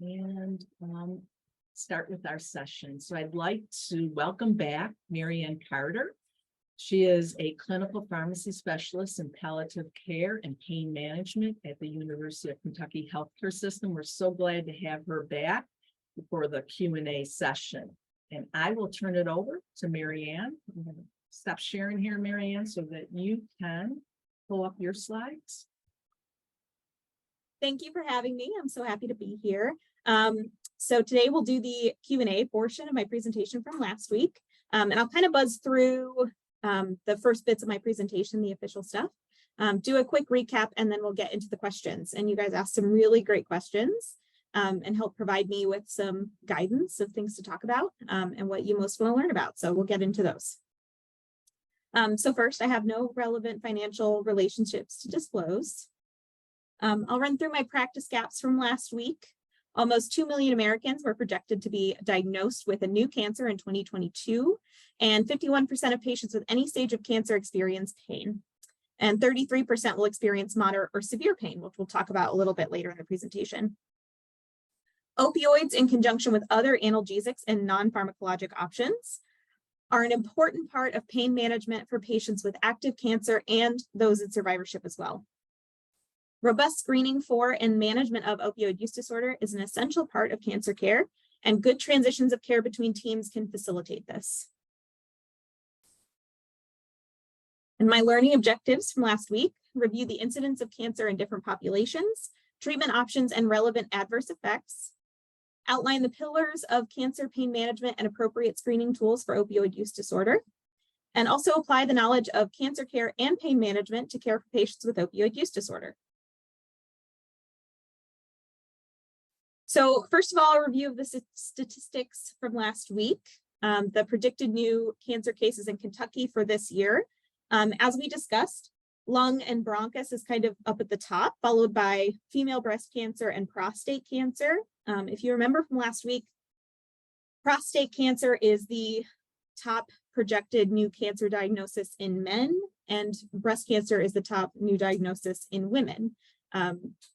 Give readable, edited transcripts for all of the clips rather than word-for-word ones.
and start with our session. So I'd like to welcome back Marianne Carter. She is a clinical pharmacy specialist in palliative care and pain management at the University of Kentucky Healthcare System. We're so glad to have her back for the Q&A session. And I will turn it over to Marianne. I'm going to stop sharing here, Marianne, so that you can pull up your slides. Thank you for having me. I'm so happy to be here. So today we'll do the Q&A portion of my presentation from last week. And I'll kind of buzz through the first bits of my presentation, the official stuff, do a quick recap, and then we'll get into the questions. And you guys asked some really great questions and help provide me with some guidance of things to talk about and what you most want to learn about. So we'll get into those. So first, I have no relevant financial relationships to disclose. I'll run through my practice gaps from last week. Almost 2 million Americans were projected to be diagnosed with a new cancer in 2022, and 51% of patients with any stage of cancer experience pain. And 33% will experience moderate or severe pain, which we'll talk about a little bit later in the presentation. Opioids, in conjunction with other analgesics and non-pharmacologic options, are an important part of pain management for patients with active cancer and those in survivorship as well. Robust screening for and management of opioid use disorder is an essential part of cancer care, and good transitions of care between teams can facilitate this. And my learning objectives from last week: review the incidence of cancer in different populations, treatment options and relevant adverse effects, outline the pillars of cancer pain management and appropriate screening tools for opioid use disorder, and also apply the knowledge of cancer care and pain management to care for patients with opioid use disorder. So first of all, a review of the statistics from last week, the predicted new cancer cases in Kentucky for this year. As we discussed, lung and bronchus is kind of up at the top, followed by female breast cancer and prostate cancer. If you remember from last week, prostate cancer is the top projected new cancer diagnosis in men, and breast cancer is the top new diagnosis in women.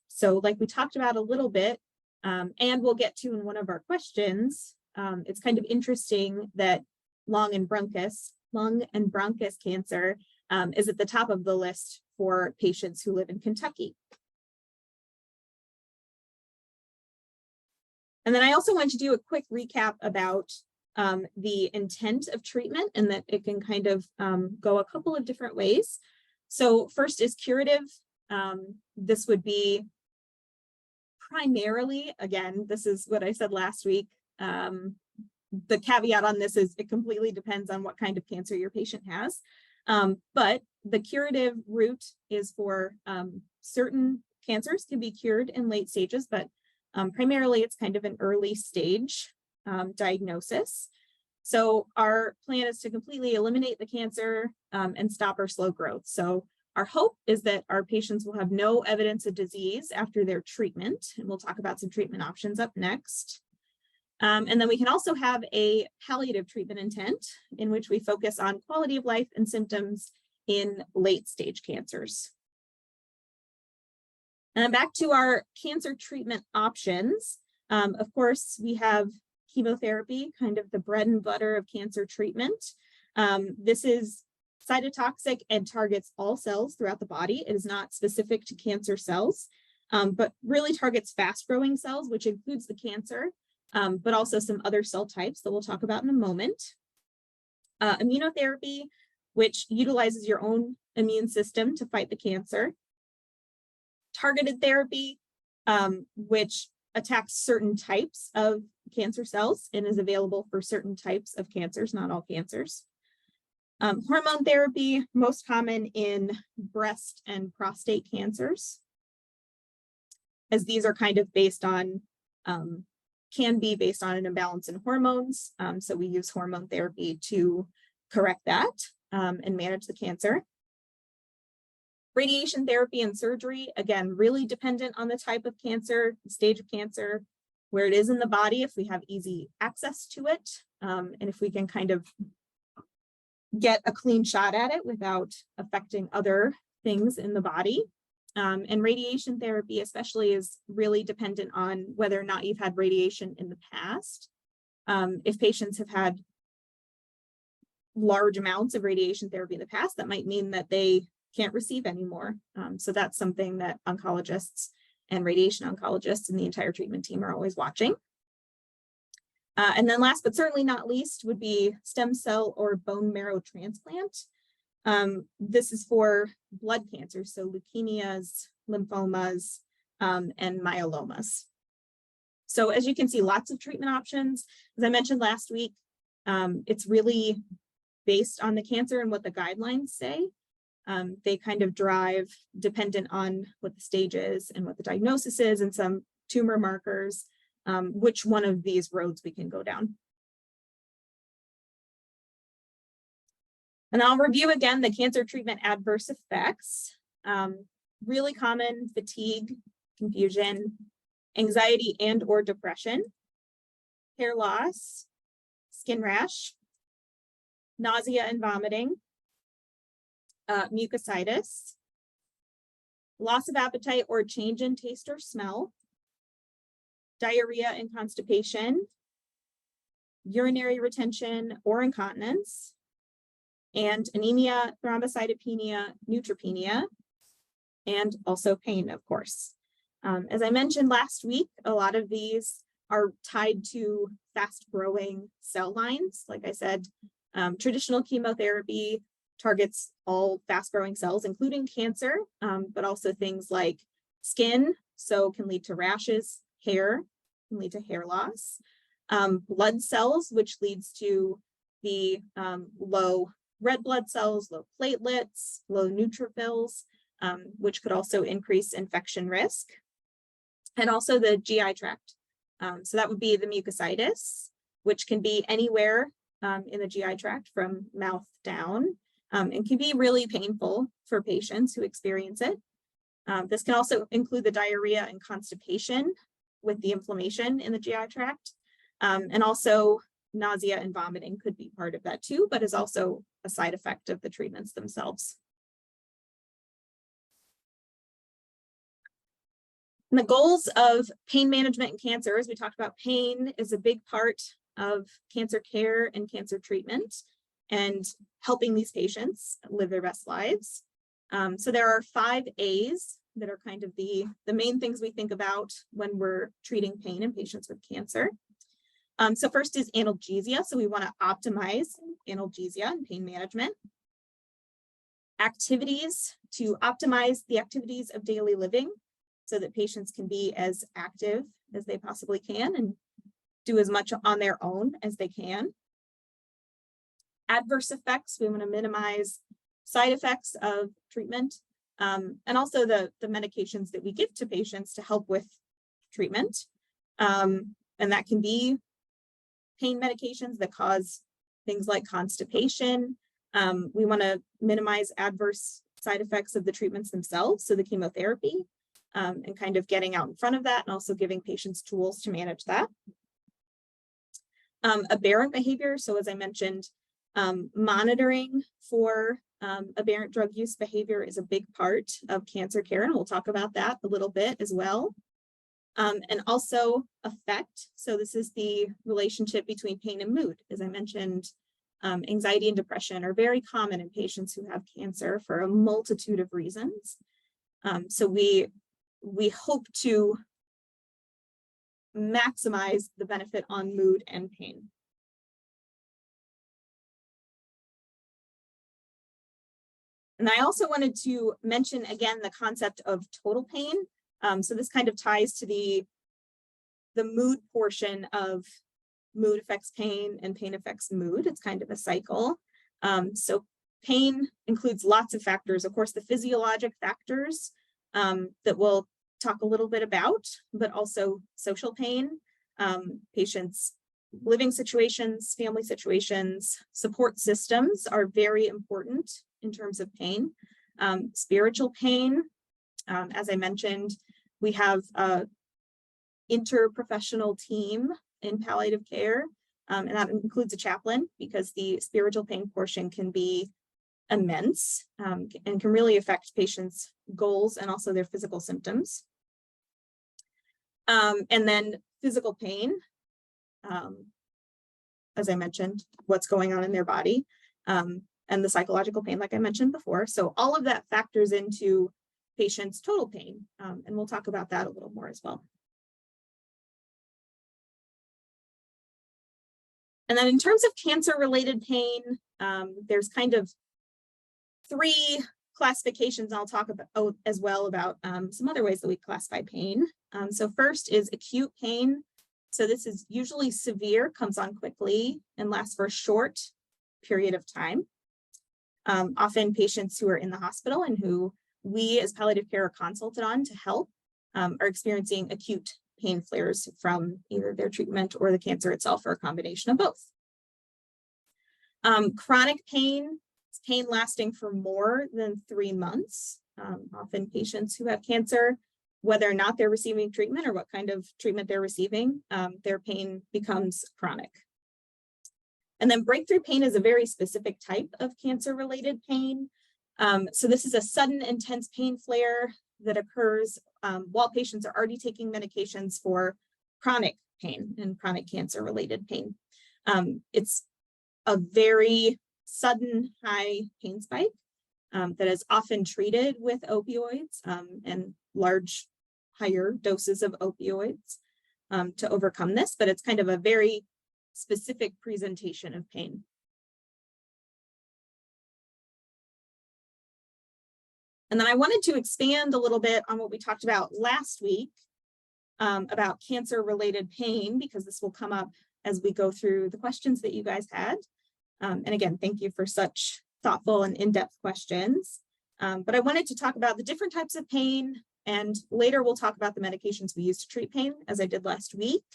So like we talked about a little bit, and we'll get to in one of our questions, it's kind of interesting that lung and bronchus cancer is at the top of the list for patients who live in Kentucky. And then I also want to do a quick recap about the intent of treatment, and that it can kind of go a couple of different ways. So first is curative. This would be primarily, again, this is what I said last week. The caveat on this is it completely depends on what kind of cancer your patient has. But the curative route is for certain cancers can be cured in late stages, but primarily it's kind of an early stage diagnosis. So our plan is to completely eliminate the cancer and stop or slow growth. So our hope is that our patients will have no evidence of disease after their treatment, and we'll talk about some treatment options up next. And then we can also have a palliative treatment intent, in which we focus on quality of life and symptoms in late stage cancers. And then back to our cancer treatment options. Of course, we have chemotherapy, kind of the bread and butter of cancer treatment. This is cytotoxic and targets all cells throughout the body. It is not specific to cancer cells, but really targets fast-growing cells, which includes the cancer, but also some other cell types that we'll talk about in a moment. Immunotherapy, which utilizes your own immune system to fight the cancer. Targeted therapy, which attacks certain types of cancer cells and is available for certain types of cancers, not all cancers. Hormone therapy, most common in breast and prostate cancers, as these are kind of based on, can be based on an imbalance in hormones. So we use hormone therapy to correct that and manage the cancer. Radiation therapy and surgery, again, really dependent on the type of cancer, the stage of cancer, where it is in the body, if we have easy access to it, and if we can kind of get a clean shot at it without affecting other things in the body. And radiation therapy especially is really dependent on whether or not you've had radiation in the past. If patients have had large amounts of radiation therapy in the past, that might mean that they can't receive anymore. So that's something that oncologists and radiation oncologists and the entire treatment team are always watching. And then last but certainly not least would be stem cell or bone marrow transplant. This is for blood cancer, so leukemias, lymphomas, and myelomas. So as you can see, lots of treatment options. As I mentioned last week, it's really based on the cancer and what the guidelines say. They kind of drive dependent on what the stage is and what the diagnosis is and some tumor markers, which one of these roads we can go down. And I'll review again the cancer treatment adverse effects. Really common: fatigue, confusion, anxiety and or depression, hair loss, skin rash, nausea and vomiting, mucositis, loss of appetite or change in taste or smell, diarrhea and constipation, urinary retention or incontinence, and anemia, thrombocytopenia, neutropenia, and also pain, of course. As I mentioned last week, a lot of these are tied to fast-growing cell lines. Like I said, traditional chemotherapy targets all fast-growing cells, including cancer, but also things like skin, so can lead to rashes, hair, can lead to hair loss, blood cells, which leads to the low red blood cells, low platelets, low neutrophils, which could also increase infection risk, and also the GI tract. So that would be the mucositis, which can be anywhere in the GI tract from mouth down, and can be really painful for patients who experience it. This can also include the diarrhea and constipation with the inflammation in the GI tract, and also nausea and vomiting could be part of that too, but is also a side effect of the treatments themselves. And the goals of pain management in cancer, as we talked about, pain is a big part of cancer care and cancer treatment and helping these patients live their best lives. So there are 5 A's that are kind of the main things we think about when we're treating pain in patients with cancer. So first is analgesia. So we want to optimize analgesia and pain management. Activities, to optimize the activities of daily living so that patients can be as active as they possibly can and do as much on their own as they can. Adverse effects, we want to minimize side effects of treatment, and also the medications that we give to patients to help with treatment. And that can be pain medications that cause things like constipation. We want to minimize adverse side effects of the treatments themselves, so the chemotherapy, and kind of getting out in front of that and also giving patients tools to manage that. Aberrant behavior, so as I mentioned, monitoring for aberrant drug use behavior is a big part of cancer care, and we'll talk about that a little bit as well. And also affect, so this is the relationship between pain and mood. As I mentioned, anxiety and depression are very common in patients who have cancer for a multitude of reasons. So we hope to maximize the benefit on mood and pain. And I also wanted to mention again the concept of total pain. So this kind of ties to the mood portion of mood affects pain and pain affects mood. It's kind of a cycle. So pain includes lots of factors, of course, the physiologic factors that we'll talk a little bit about, but also social pain, patients' living situations, family situations, support systems are very important in terms of pain. Spiritual pain, as I mentioned, we have an interprofessional team in palliative care, and that includes a chaplain because the spiritual pain portion can be immense and can really affect patients' goals and also their physical symptoms. And then physical pain, as I mentioned, what's going on in their body, and the psychological pain, like I mentioned before. So all of that factors into patients' total pain, and we'll talk about that a little more as well. And then in terms of cancer-related pain, there's kind of 3 classifications. I'll talk about as well about some other ways that we classify pain. So first is acute pain. So this is usually severe, comes on quickly, and lasts for a short period of time. Often patients who are in the hospital and who we as palliative care are consulted on to help are experiencing acute pain flares from either their treatment or the cancer itself, or a combination of both. Chronic pain is pain lasting for more than 3 months. Often patients who have cancer, whether or not they're receiving treatment or what kind of treatment they're receiving, their pain becomes chronic. And then breakthrough pain is a very specific type of cancer-related pain. So this is a sudden intense pain flare that occurs while patients are already taking medications for chronic pain and chronic cancer-related pain. It's a very sudden high pain spike that is often treated with opioids and large, higher doses of opioids to overcome this, but it's kind of a very specific presentation of pain. And then I wanted to expand a little bit on what we talked about last week about cancer-related pain, because this will come up as we go through the questions that you guys had. And again, thank you for such thoughtful and in-depth questions. But I wanted to talk about the different types of pain, and later we'll talk about the medications we use to treat pain, as I did last week.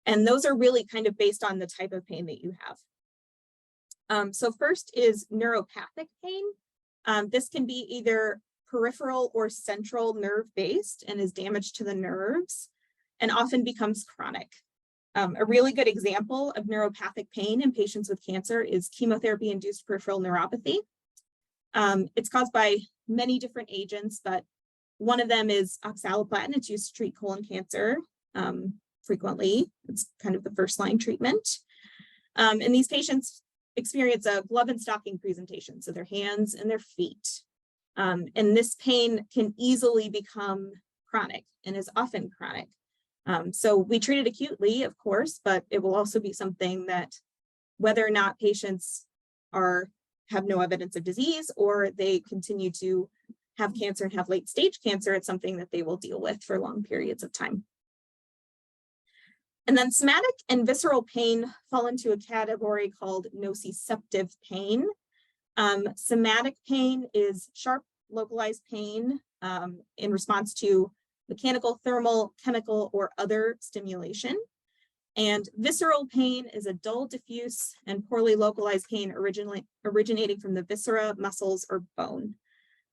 And those are really kind of based on the type of pain that you have. So first is neuropathic pain. This can be either peripheral or central nerve-based and is damage to the nerves and often becomes chronic. A really good example of neuropathic pain in patients with cancer is chemotherapy-induced peripheral neuropathy. It's caused by many different agents, but one of them is oxaliplatin. It's used to treat colon cancer frequently. It's kind of the first-line treatment. And these patients experience a glove and stocking presentation, so their hands and their feet. And this pain can easily become chronic and is often chronic. So we treat it acutely, of course, but it will also be something that whether or not patients have no evidence of disease or they continue to have cancer and have late stage cancer, it's something that they will deal with for long periods of time. And then somatic and visceral pain fall into a category called nociceptive pain. Somatic pain is sharp, localized pain in response to mechanical, thermal, chemical, or other stimulation. And visceral pain is a dull, diffuse, and poorly localized pain originating from the viscera, muscles, or bone.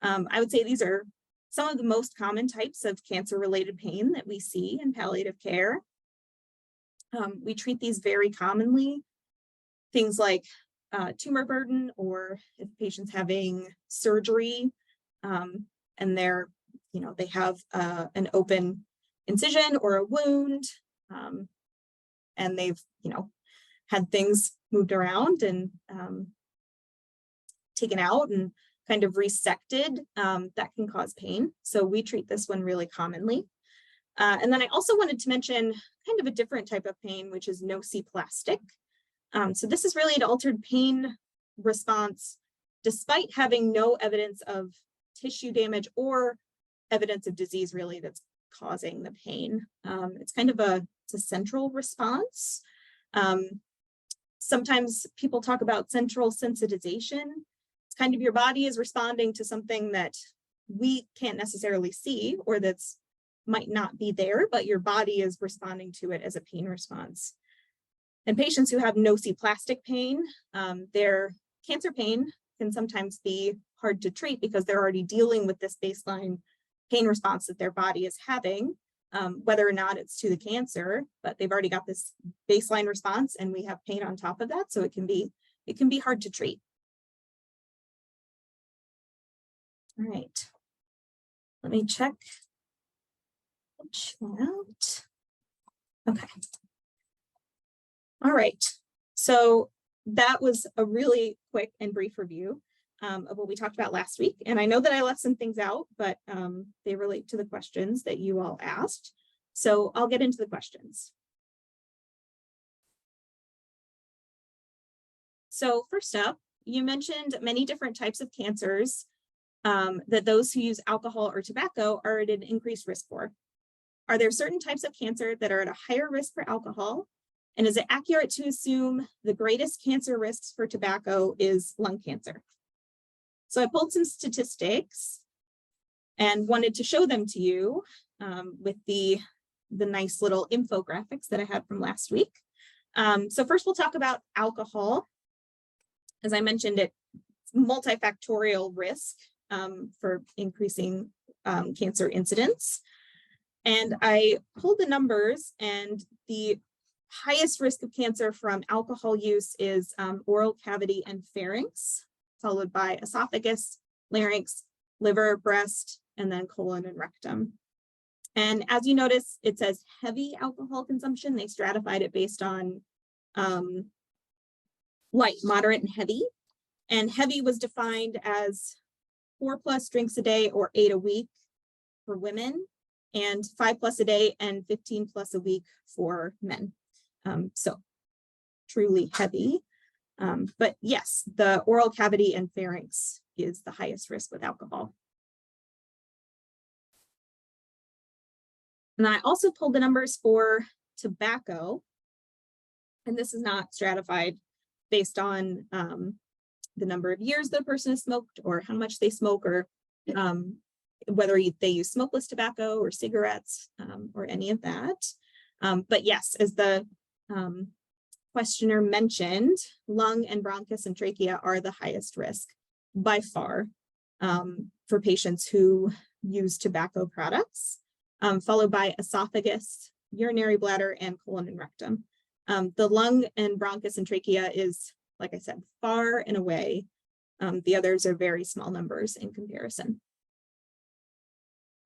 I would say these are some of the most common types of cancer-related pain that we see in palliative care. We treat these very commonly. Things like tumor burden, or if patients having surgery and they have an open incision or a wound, and they've had things moved around and taken out and kind of resected, that can cause pain. So we treat this one really commonly. And then I also wanted to mention kind of a different type of pain, which is nociplastic. So this is really an altered pain response, despite having no evidence of tissue damage or evidence of disease really that's causing the pain. It's kind of a central response. Sometimes people talk about central sensitization. It's kind of your body is responding to something that we can't necessarily see or that's might not be there, but your body is responding to it as a pain response. And patients who have nociplastic pain, their cancer pain can sometimes be hard to treat because they're already dealing with this baseline pain response that their body is having, whether or not it's to the cancer, but they've already got this baseline response and we have pain on top of that. So it can be hard to treat. All right. Let me check the chat. Okay. All right. So that was a really quick and brief review of what we talked about last week. And I know that I left some things out, but they relate to the questions that you all asked. So I'll get into the questions. So first up, you mentioned many different types of cancers that those who use alcohol or tobacco are at an increased risk for. Are there certain types of cancer that are at a higher risk for alcohol? And is it accurate to assume the greatest cancer risks for tobacco is lung cancer? So I pulled some statistics and wanted to show them to you with the nice little infographics that I had from last week. So first we'll talk about alcohol. As I mentioned, it's multifactorial risk for increasing cancer incidence. And I pulled the numbers, and the highest risk of cancer from alcohol use is oral cavity and pharynx, followed by esophagus, larynx, liver, breast, and then colon and rectum. And as you notice, it says heavy alcohol consumption. They stratified it based on light, moderate, and heavy. And heavy was defined as 4+ drinks a day or 8 a week for women, and 5+ a day and 15+ a week for men. So truly heavy. But yes, the oral cavity and pharynx is the highest risk with alcohol. And I also pulled the numbers for tobacco, and this is not stratified based on the number of years the person has smoked or how much they smoke, or whether they use smokeless tobacco or cigarettes or any of that. But yes, as the questioner mentioned, lung and bronchus and trachea are the highest risk by far for patients who use tobacco products, followed by esophagus, urinary bladder, and colon and rectum. The lung and bronchus and trachea is, like I said, far and away. The others are very small numbers in comparison.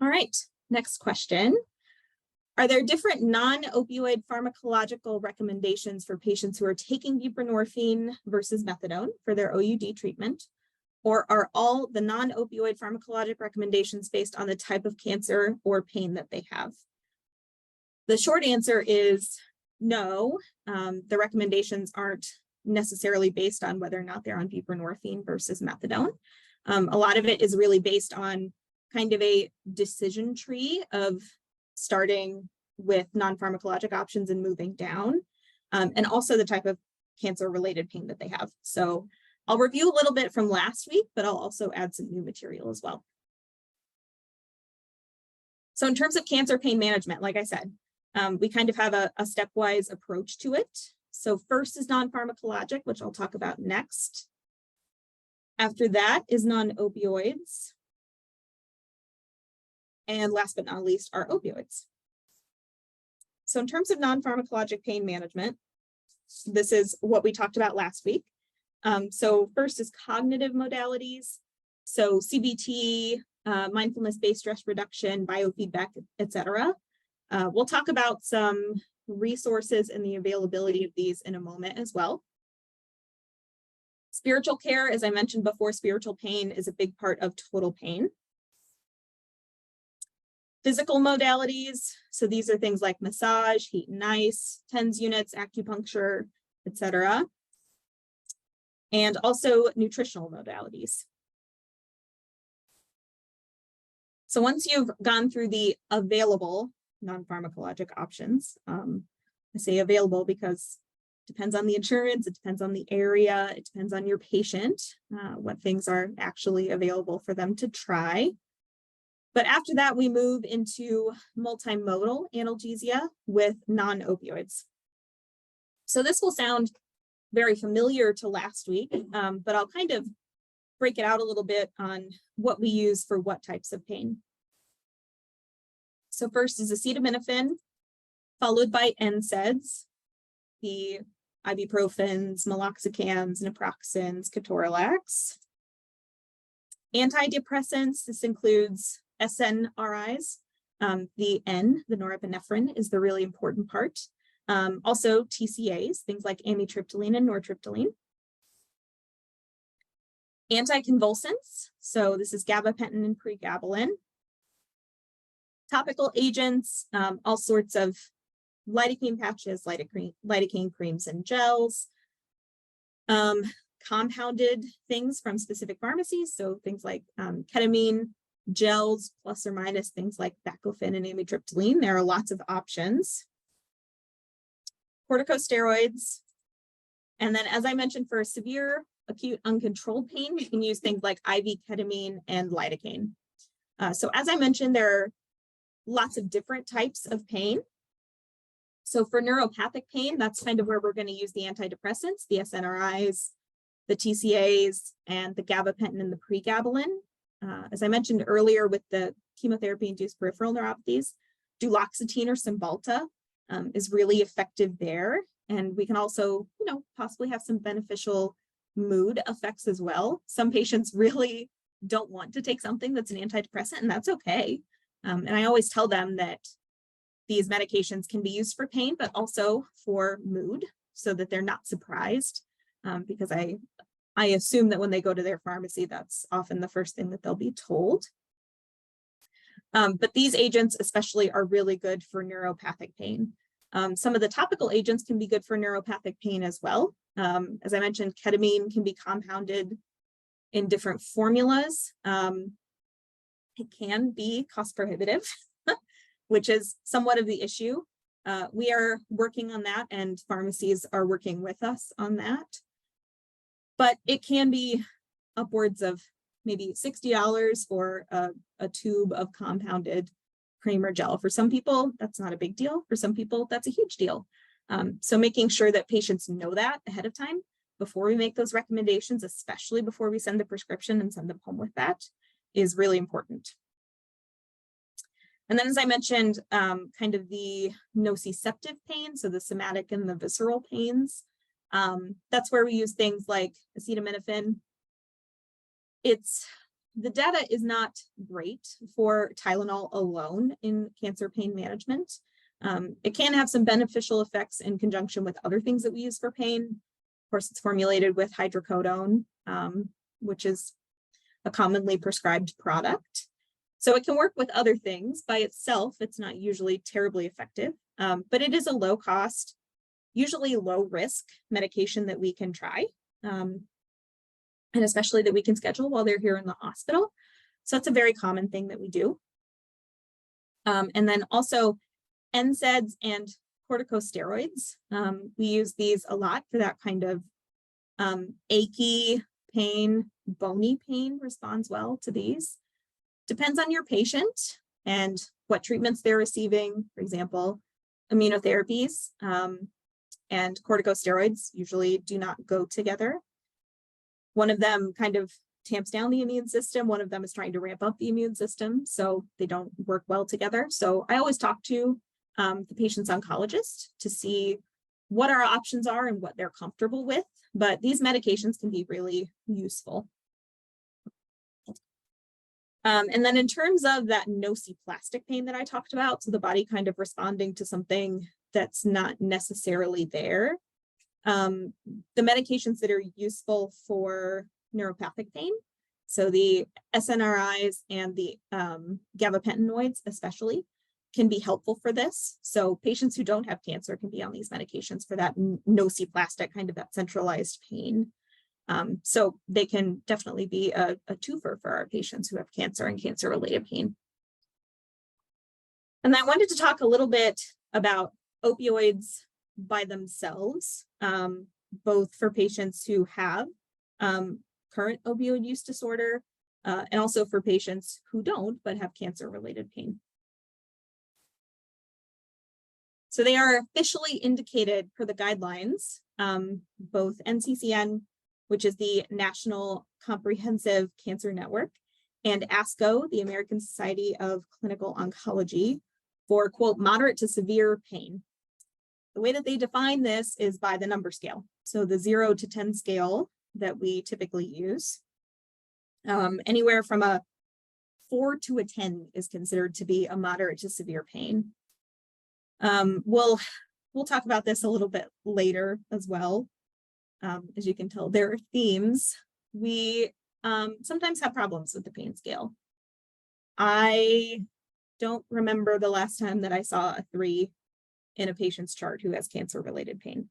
All right, next question. Are there different non-opioid pharmacological recommendations for patients who are taking buprenorphine versus methadone for their OUD treatment? Or are all the non-opioid pharmacologic recommendations based on the type of cancer or pain that they have? The short answer is no. The recommendations aren't necessarily based on whether or not they're on buprenorphine versus methadone. A lot of it is really based on kind of a decision tree of starting with non-pharmacologic options and moving down, and also the type of cancer-related pain that they have. So I'll review a little bit from last week, but I'll also add some new material as well. So in terms of cancer pain management, like I said, we kind of have a stepwise approach to it. So first is non-pharmacologic, which I'll talk about next. After that is non-opioids. And last but not least are opioids. So in terms of non-pharmacologic pain management, this is what we talked about last week. So first is cognitive modalities. So CBT, mindfulness-based stress reduction, biofeedback, etc. We'll talk about some resources and the availability of these in a moment as well. Spiritual care, as I mentioned before, spiritual pain is a big part of total pain. Physical modalities, so these are things like massage, heat and ice, TENS units, acupuncture, etc. And also nutritional modalities. So once you've gone through the available non-pharmacologic options, I say available because it depends on the insurance, it depends on the area, it depends on your patient, what things are actually available for them to try. But after that, we move into multimodal analgesia with non-opioids. So this will sound very familiar to last week, but I'll kind of break it out a little bit on what we use for what types of pain. So first is acetaminophen, followed by NSAIDs, the ibuprofens, meloxicams, naproxens, ketorolacs. Antidepressants, this includes SNRIs. The N, the norepinephrine, is the really important part. Also TCAs, things like amitriptyline and nortriptyline. Anticonvulsants, so this is gabapentin and pregabalin. Topical agents, all sorts of lidocaine patches, lidocaine creams and gels. Compounded things from specific pharmacies, so things like ketamine, gels, plus or minus things like baclofen and amitriptyline. There are lots of options. Corticosteroids. And then, as I mentioned, for severe acute uncontrolled pain, you can use things like IV ketamine and lidocaine. So as I mentioned, there are lots of different types of pain. So for neuropathic pain, that's kind of where we're going to use the antidepressants, the SNRIs, the TCAs, and the gabapentin and the pregabalin. As I mentioned earlier with the chemotherapy-induced peripheral neuropathies, duloxetine or Cymbalta is really effective there. And we can also, possibly have some beneficial mood effects as well. Some patients really don't want to take something that's an antidepressant, and that's okay. And I always tell them that these medications can be used for pain, but also for mood, so that they're not surprised, because I assume that when they go to their pharmacy, that's often the first thing that they'll be told. But these agents especially are really good for neuropathic pain. Some of the topical agents can be good for neuropathic pain as well. As I mentioned, ketamine can be compounded in different formulas. It can be cost prohibitive, which is somewhat of the issue. We are working on that, and pharmacies are working with us on that. But it can be upwards of maybe $60 for a tube of compounded cream or gel. For some people, that's not a big deal. For some people, that's a huge deal. So making sure that patients know that ahead of time before we make those recommendations, especially before we send the prescription and send them home with that, is really important. And then, as I mentioned, kind of the nociceptive pain, so the somatic and the visceral pains, that's where we use things like acetaminophen. The data is not great for Tylenol alone in cancer pain management. It can have some beneficial effects in conjunction with other things that we use for pain. Of course, it's formulated with hydrocodone, which is a commonly prescribed product. So it can work with other things. By itself, it's not usually terribly effective, but it is a low cost, usually low risk medication that we can try. And especially that we can schedule while they're here in the hospital. So that's a very common thing that we do. And then also NSAIDs and corticosteroids. We use these a lot for that kind of achy pain, bony pain responds well to these. Depends on your patient and what treatments they're receiving. For example, immunotherapies and corticosteroids usually do not go together. One of them kind of tamps down the immune system. One of them is trying to ramp up the immune system, so they don't work well together. So I always talk to the patient's oncologist to see what our options are and what they're comfortable with. But these medications can be really useful. And then in terms of that nociplastic pain that I talked about, so the body kind of responding to something that's not necessarily there, the medications that are useful for neuropathic pain, so the SNRIs and the gabapentinoids especially, can be helpful for this. So patients who don't have cancer can be on these medications for that nociplastic, kind of that centralized pain. So they can definitely be a twofer for our patients who have cancer and cancer-related pain. And I wanted to talk a little bit about opioids by themselves, both for patients who have current opioid use disorder and also for patients who don't but have cancer-related pain. So they are officially indicated per the guidelines, both NCCN, which is the National Comprehensive Cancer Network, and ASCO, the American Society of Clinical Oncology, for, quote, moderate to severe pain. The way that they define this is by the number scale. So the 0 to 10 scale that we typically use. Anywhere from a 4 to a 10 is considered to be a moderate to severe pain. We'll talk about this a little bit later as well. As you can tell, there are themes. We sometimes have problems with the pain scale. I don't remember the last time that I saw a 3 in a patient's chart who has cancer-related pain.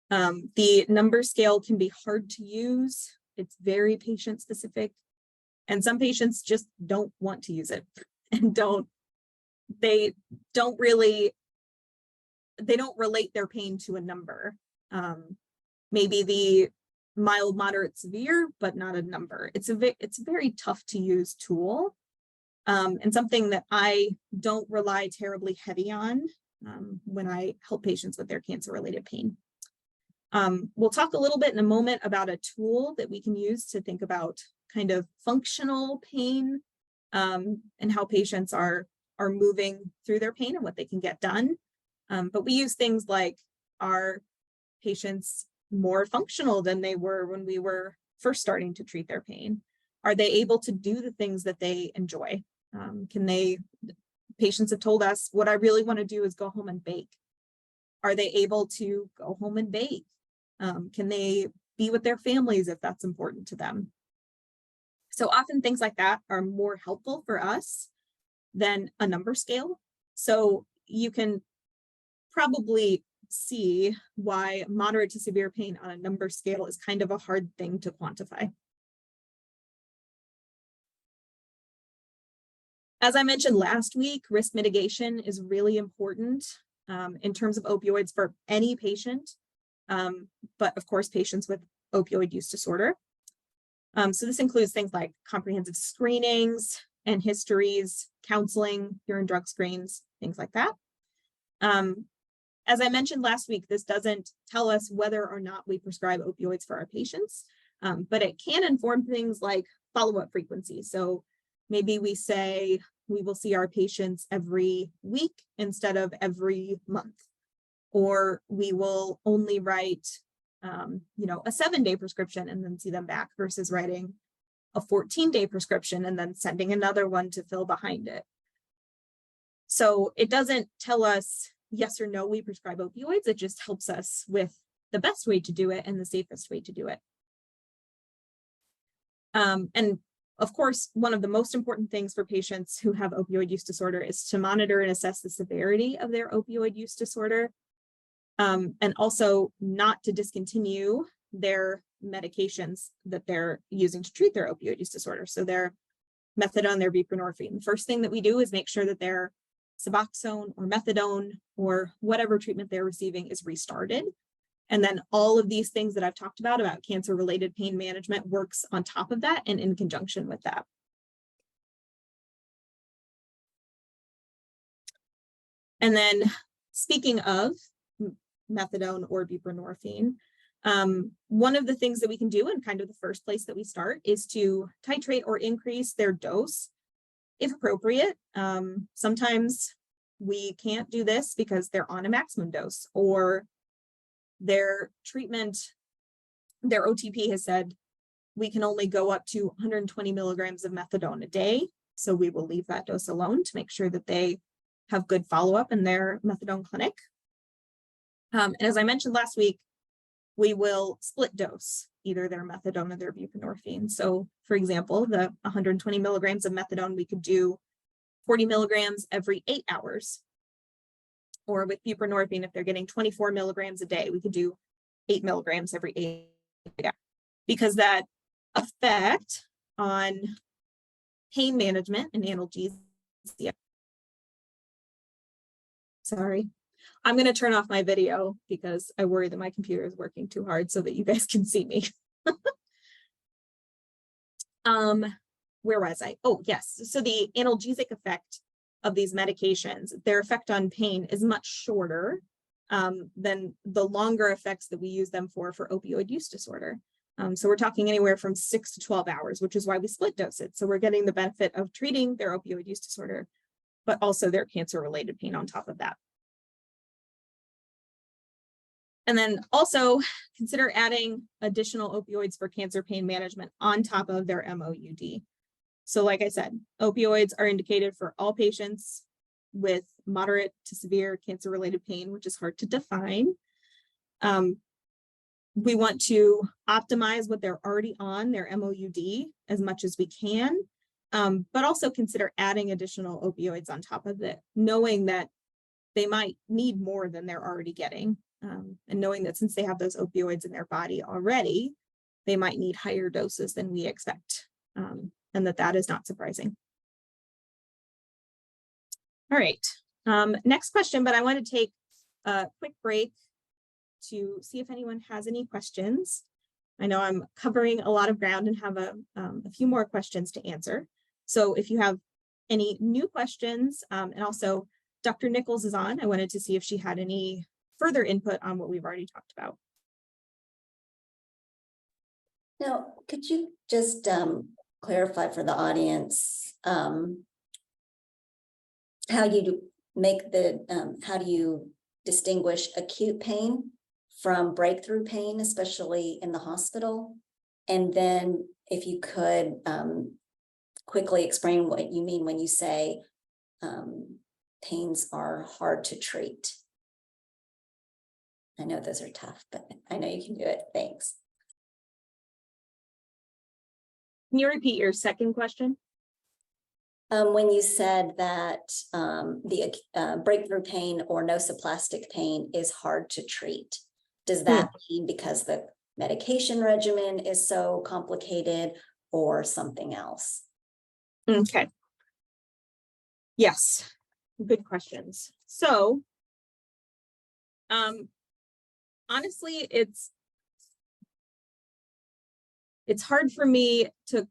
The number scale can be hard to use. It's very patient specific. And some patients just don't want to use it and they don't relate their pain to a number. Maybe the mild, moderate, severe, but not a number. It's a very tough to use tool, and something that I don't rely terribly heavy on when I help patients with their cancer-related pain. We'll talk a little bit in a moment about a tool that we can use to think about kind of functional pain, and how patients are moving through their pain and what they can get done. But we use things like, are patients more functional than they were when we were first starting to treat their pain? Are they able to do the things that they enjoy? Patients have told us, what I really want to do is go home and bake. Are they able to go home and bake? Can they be with their families if that's important to them? So often things like that are more helpful for us than a number scale. So you can probably see why moderate to severe pain on a number scale is kind of a hard thing to quantify. As I mentioned last week, risk mitigation is really important in terms of opioids for any patient, but of course, patients with opioid use disorder. So this includes things like comprehensive screenings and histories, counseling, urine drug screens, things like that. As I mentioned last week, this doesn't tell us whether or not we prescribe opioids for our patients, but it can inform things like follow-up frequency. So maybe we say we will see our patients every week instead of every month, or we will only write a 7-day prescription and then see them back versus writing a 14-day prescription and then sending another one to fill behind it. So it doesn't tell us yes or no, we prescribe opioids. It just helps us with the best way to do it and the safest way to do it. And of course, one of the most important things for patients who have opioid use disorder is to monitor and assess the severity of their opioid use disorder, and also not to discontinue their medications that they're using to treat their opioid use disorder. So their methadone, their buprenorphine. The first thing that we do is make sure that their Suboxone or methadone or whatever treatment they're receiving is restarted. And then all of these things that I've talked about cancer-related pain management works on top of that and in conjunction with that. And then speaking of methadone or buprenorphine, one of the things that we can do, and kind of the first place that we start, is to titrate or increase their dose if appropriate. Sometimes we can't do this because they're on a maximum dose, or their treatment, their OTP has said we can only go up to 120 milligrams of methadone a day. So we will leave that dose alone to make sure that they have good follow-up in their methadone clinic. And as I mentioned last week, we will split dose either their methadone or their buprenorphine. So for example, the 120 milligrams of methadone, we could do 40 milligrams every 8 hours. Or with buprenorphine, if they're getting 24 milligrams a day, we could do 8 milligrams every 8 hours. Because that effect on pain management and analgesia. Sorry. I'm going to turn off my video because I worry that my computer is working too hard so that you guys can see me. Where was I? Oh, yes. So the analgesic effect of these medications, their effect on pain is much shorter than the longer effects that we use them for opioid use disorder. So we're talking anywhere from 6 to 12 hours, which is why we split dose it. So we're getting the benefit of treating their opioid use disorder, but also their cancer-related pain on top of that. And then also consider adding additional opioids for cancer pain management on top of their MOUD. So like I said, opioids are indicated for all patients with moderate to severe cancer-related pain, which is hard to define. We want to optimize what they're already on, their MOUD, as much as we can, but also consider adding additional opioids on top of it, knowing that they might need more than they're already getting, and knowing that since they have those opioids in their body already, they might need higher doses than we expect, and that is not surprising. All right, next question, but I want to take a quick break to see if anyone has any questions. I know I'm covering a lot of ground and have a few more questions to answer. So if you have any new questions, and also Dr. Nichols is on, I wanted to see if she had any further input on what we've already talked about. Now, could you just clarify for the audience how you make the, how do you distinguish acute pain from breakthrough pain, especially in the hospital? And then if you could quickly explain what you mean when you say pains are hard to treat. I know those are tough, but I know you can do it. Thanks. Can you repeat your second question? When you said that the breakthrough pain or nosoplastic pain is hard to treat, does that mean because the medication regimen is so complicated or something else? Okay. Yes, good questions. So, honestly, it's hard for me to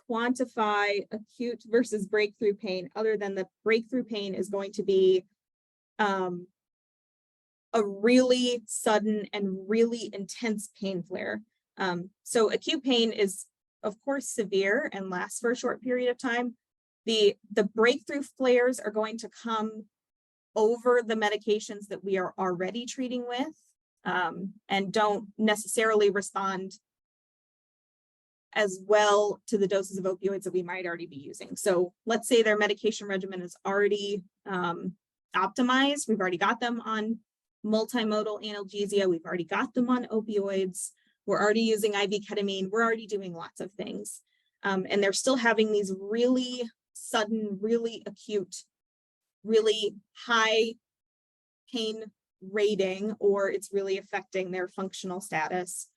quantify acute versus breakthrough pain, other than the breakthrough pain is going to be a really sudden and really intense pain flare. So acute pain is, of course, severe and lasts for a short period of time. The breakthrough flares are going to come over the medications that we are already treating with, and don't necessarily respond as well to the doses of opioids that we might already be using. So let's say their medication regimen is already optimized. We've already got them on multimodal analgesia. We've already got them on opioids. We're already using IV ketamine. We're already doing lots of things. And they're still having these really sudden, really acute, really high pain rating, or it's really affecting their functional status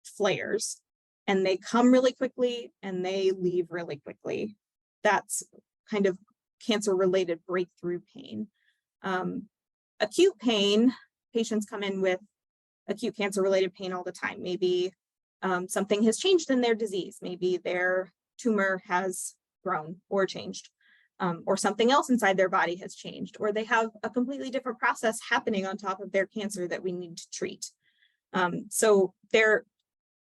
flares. And they come really quickly and they leave really quickly. That's kind of cancer-related breakthrough pain. Acute pain, patients come in with acute cancer-related pain all the time. Maybe something has changed in their disease. Maybe their tumor has grown or changed, or something else inside their body has changed, or they have a completely different process happening on top of their cancer that we need to treat. So they're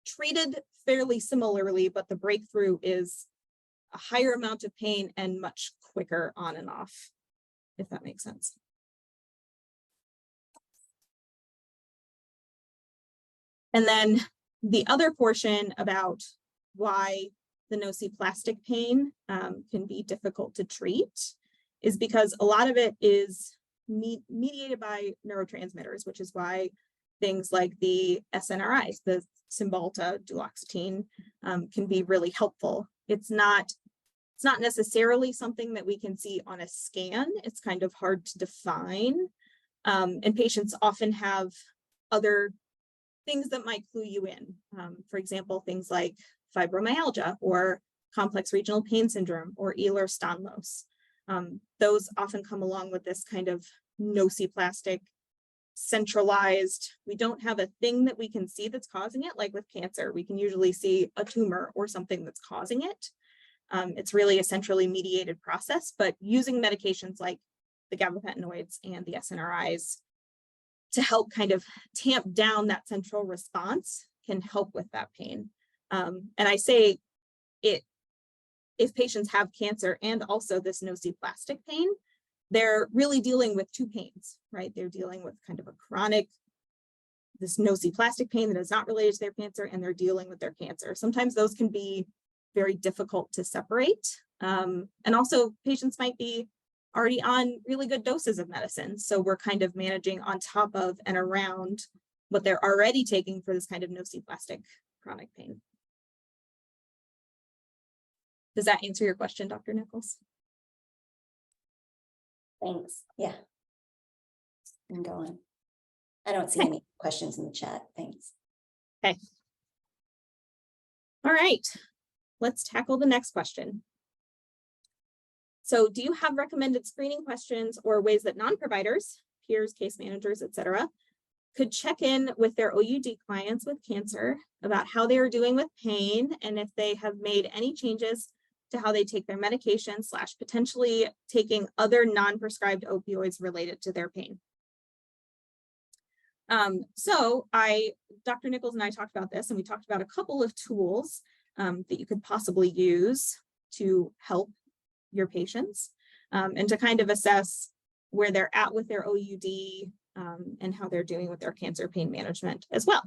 treated fairly similarly, but the breakthrough is a higher amount of pain and much quicker on and off, if that makes sense. And then the other portion about why the nociplastic pain can be difficult to treat is because a lot of it is mediated by neurotransmitters, which is why things like the SNRIs, the Cymbalta, duloxetine, can be really helpful. It's not necessarily something that we can see on a scan. It's kind of hard to define. And patients often have other things that might clue you in. For example, things like fibromyalgia or complex regional pain syndrome or Ehlers-Danlos. Those often come along with this kind of nociplastic, centralized, we don't have a thing that we can see that's causing it. Like with cancer, we can usually see a tumor or something that's causing it. It's really a centrally mediated process, but using medications like the gabapentinoids and the SNRIs to help kind of tamp down that central response can help with that pain. And I say it, if patients have cancer and also this nociplastic pain, they're really dealing with two pains, right? They're dealing with kind of a chronic this nociplastic pain that is not related to their cancer, and they're dealing with their cancer. Sometimes those can be very difficult to separate. And also patients might be already on really good doses of medicine. So we're kind of managing on top of and around what they're already taking for this kind of nociplastic chronic pain. Does that answer your question, Dr. Nichols? Thanks. Yeah. I'm going. I don't see any questions in the chat. Thanks. Okay. All right, let's tackle the next question. So do you have recommended screening questions or ways that non-providers, peers, case managers, etc., could check in with their OUD clients with cancer about how they are doing with pain and if they have made any changes to how they take their medication / potentially taking other non-prescribed opioids related to their pain? Dr. Nichols and I talked about this, and we talked about a couple of tools that you could possibly use to help your patients and to kind of assess where they're at with their OUD and how they're doing with their cancer pain management as well.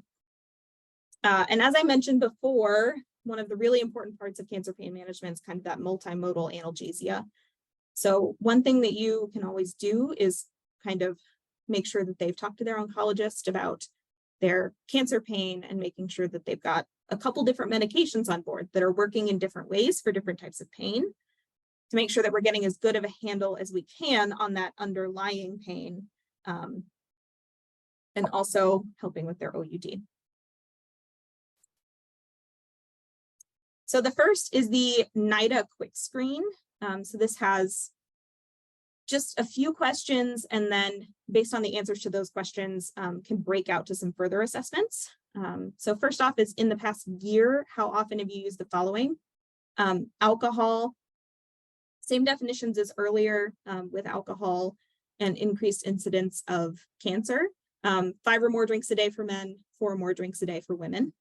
And as I mentioned before, one of the really important parts of cancer pain management is kind of that multimodal analgesia. So one thing that you can always do is kind of make sure that they've talked to their oncologist about their cancer pain and making sure that they've got a couple different medications on board that are working in different ways for different types of pain to make sure that we're getting as good of a handle as we can on that underlying pain and also helping with their OUD. So the first is the NIDA quick screen. So this has just a few questions, and then based on the answers to those questions can break out to some further assessments. So first off is, in the past year, how often have you used the following? Alcohol, same definitions as earlier with alcohol and increased incidence of cancer. 5 or more drinks a day for men, 4 or more drinks a day for women.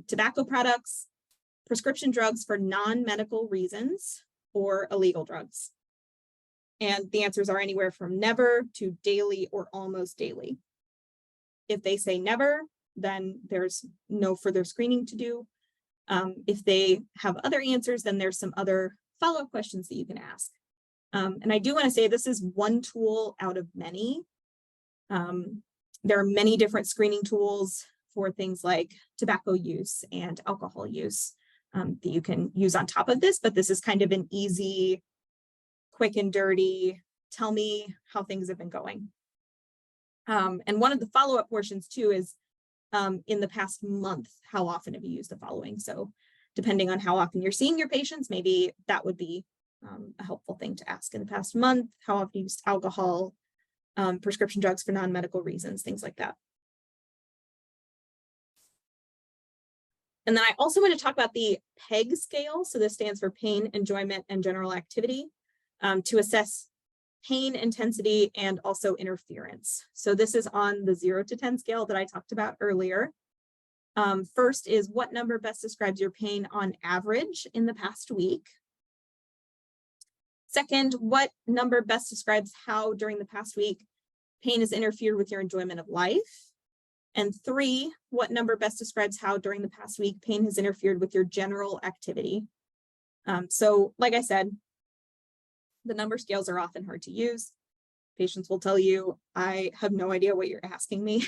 Tobacco products, prescription drugs for non-medical reasons, or illegal drugs. And the answers are anywhere from never to daily or almost daily. If they say never, then there's no further screening to do. If they have other answers, then there's some other follow-up questions that you can ask. And I do want to say this is one tool out of many. There are many different screening tools for things like tobacco use and alcohol use that you can use on top of this, but this is kind of an easy, quick and dirty, tell me how things have been going. And one of the follow-up portions too is in the past month, how often have you used the following? So depending on how often you're seeing your patients, maybe that would be a helpful thing to ask. In the past month, how often you used alcohol, prescription drugs for non-medical reasons, things like that. And then I also want to talk about the PEG scale. So this stands for pain, enjoyment, and general activity to assess pain intensity and also interference. So this is on the 0 to 10 scale that I talked about earlier. First is, what number best describes your pain on average in the past week? Second, what number best describes how during the past week pain has interfered with your enjoyment of life? And 3, what number best describes how during the past week pain has interfered with your general activity? So like I said, the number scales are often hard to use. Patients will tell you, I have no idea what you're asking me.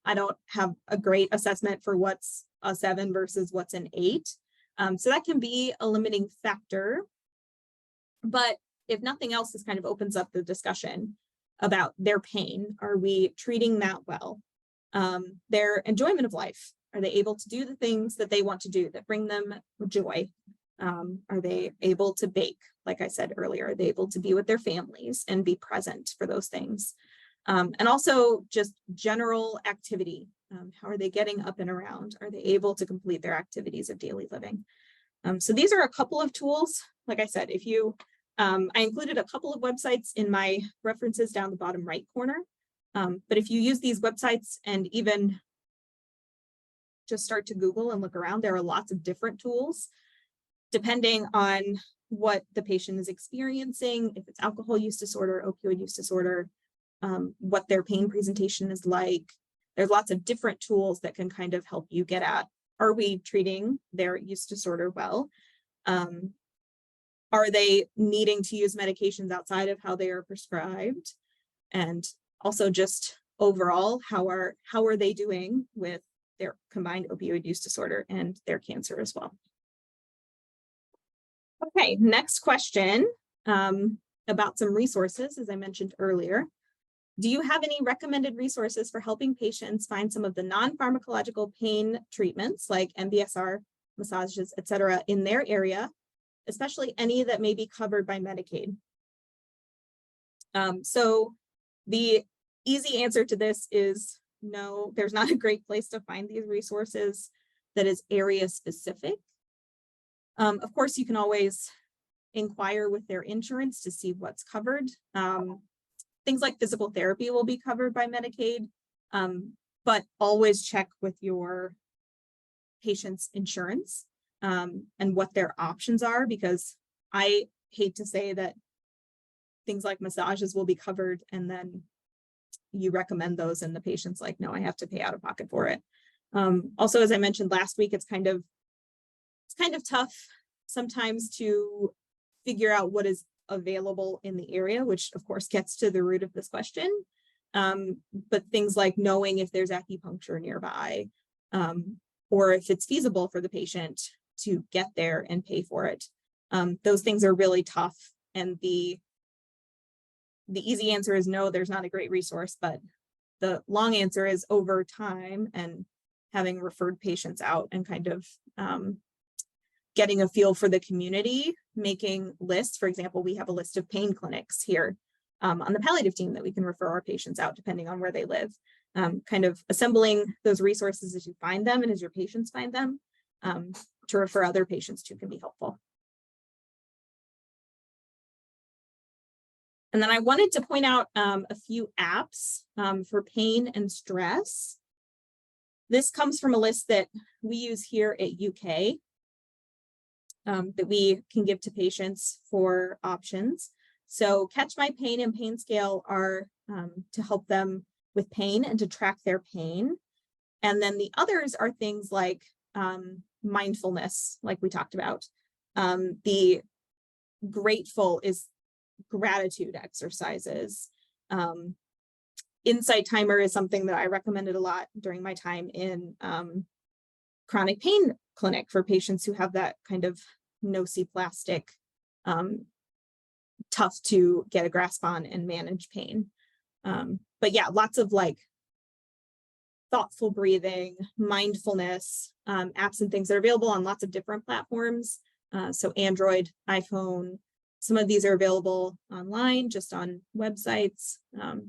I don't have a great assessment for what's a 7 versus what's an 8. So that can be a limiting factor. But if nothing else, this kind of opens up the discussion about their pain. Are we treating that well? Their enjoyment of life. Are they able to do the things that they want to do that bring them joy? Are they able to bake? Like I said earlier, are they able to be with their families and be present for those things? And also just general activity. How are they getting up and around? Are they able to complete their activities of daily living? So these are a couple of tools. Like I said, if you, I included a couple of websites in my references down the bottom right corner. But if you use these websites and even just start to Google and look around, there are lots of different tools depending on what the patient is experiencing, if it's alcohol use disorder, opioid use disorder, what their pain presentation is like, there's lots of different tools that can kind of help you get at, are we treating their use disorder well? Are they needing to use medications outside of how they are prescribed? And also just overall, how are they doing with their combined opioid use disorder and their cancer as well? Okay, next question about some resources, as I mentioned earlier. Do you have any recommended resources for helping patients find some of the non-pharmacological pain treatments like MBSR, massages, et cetera, in their area, especially any that may be covered by Medicaid? So the easy answer to this is no, there's not a great place to find these resources that is area specific. Of course, you can always inquire with their insurance to see what's covered. Things like physical therapy will be covered by Medicaid, but always check with your patient's insurance and what their options are, because I hate to say that things like massages will be covered and then you recommend those and the patient's like, no, I have to pay out of pocket for it. Also, as I mentioned last week, it's kind of tough sometimes to figure out what is available in the area, which of course gets to the root of this question. But things like knowing if there's acupuncture nearby, or if it's feasible for the patient to get there and pay for it. Those things are really tough. And the easy answer is no, there's not a great resource, but the long answer is over time and having referred patients out and kind of getting a feel for the community, making lists. For example, we have a list of pain clinics here on the palliative team that we can refer our patients out depending on where they live. Kind of assembling those resources as you find them and as your patients find them to refer other patients to can be helpful. And then I wanted to point out a few apps for pain and stress. This comes from a list that we use here at UK that we can give to patients for options. So Catch My Pain and Pain Scale are to help them with pain and to track their pain. And then the others are things like mindfulness, like we talked about. The Grateful is gratitude exercises. Insight Timer is something that I recommended a lot during my time in chronic pain clinic for patients who have that kind of nociplastic, tough to get a grasp on and manage pain. But yeah, lots of like thoughtful breathing, mindfulness, apps and things that are available on lots of different platforms. So Android, iPhone, some of these are available online, just on websites.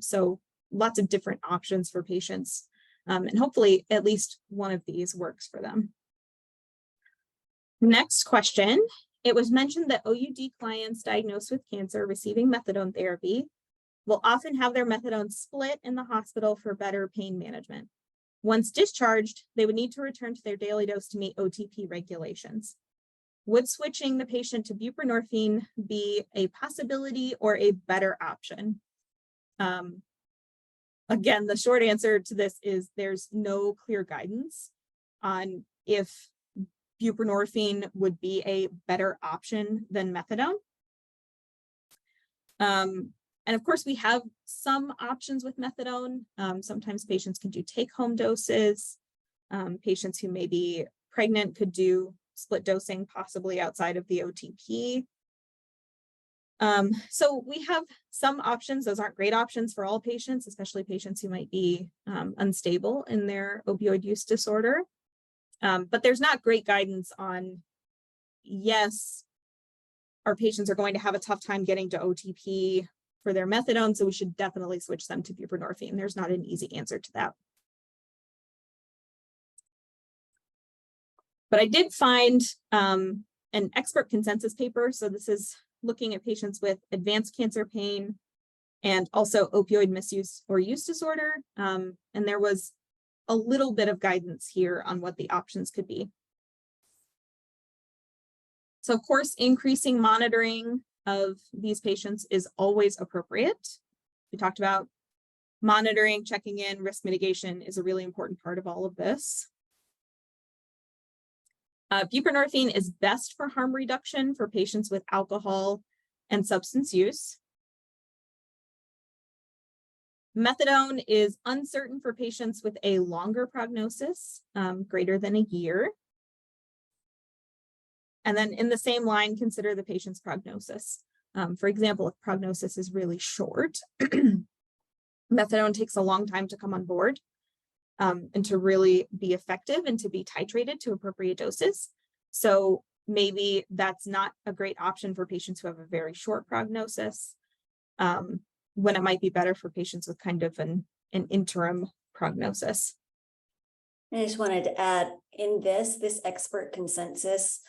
So lots of different options for patients. And hopefully at least one of these works for them. Next question. It was mentioned that OUD clients diagnosed with cancer receiving methadone therapy will often have their methadone split in the hospital for better pain management. Once discharged, they would need to return to their daily dose to meet OTP regulations. Would switching the patient to buprenorphine be a possibility or a better option? Again, the short answer to this is there's no clear guidance on if buprenorphine would be a better option than methadone. And of course, we have some options with methadone. Sometimes patients can do take-home doses. Patients who may be pregnant could do split dosing, possibly outside of the OTP. So we have some options. Those aren't great options for all patients, especially patients who might be unstable in their opioid use disorder. But there's not great guidance on, yes, our patients are going to have a tough time getting to OTP for their methadone, so we should definitely switch them to buprenorphine. There's not an easy answer to that. But I did find an expert consensus paper. So this is looking at patients with advanced cancer pain and also opioid misuse or use disorder. And there was a little bit of guidance here on what the options could be. So of course, increasing monitoring of these patients is always appropriate. We talked about Monitoring, checking in, risk mitigation is a really important part of all of this. Buprenorphine is best for harm reduction for patients with alcohol and substance use. Methadone is uncertain for patients with a longer prognosis, greater than a year. And then in the same line, consider the patient's prognosis. For example, if prognosis is really short, methadone takes a long time to come on board and to really be effective and to be titrated to appropriate doses. So maybe that's not a great option for patients who have a very short prognosis, when it might be better for patients with kind of an interim prognosis. I just wanted to add in this expert consensus,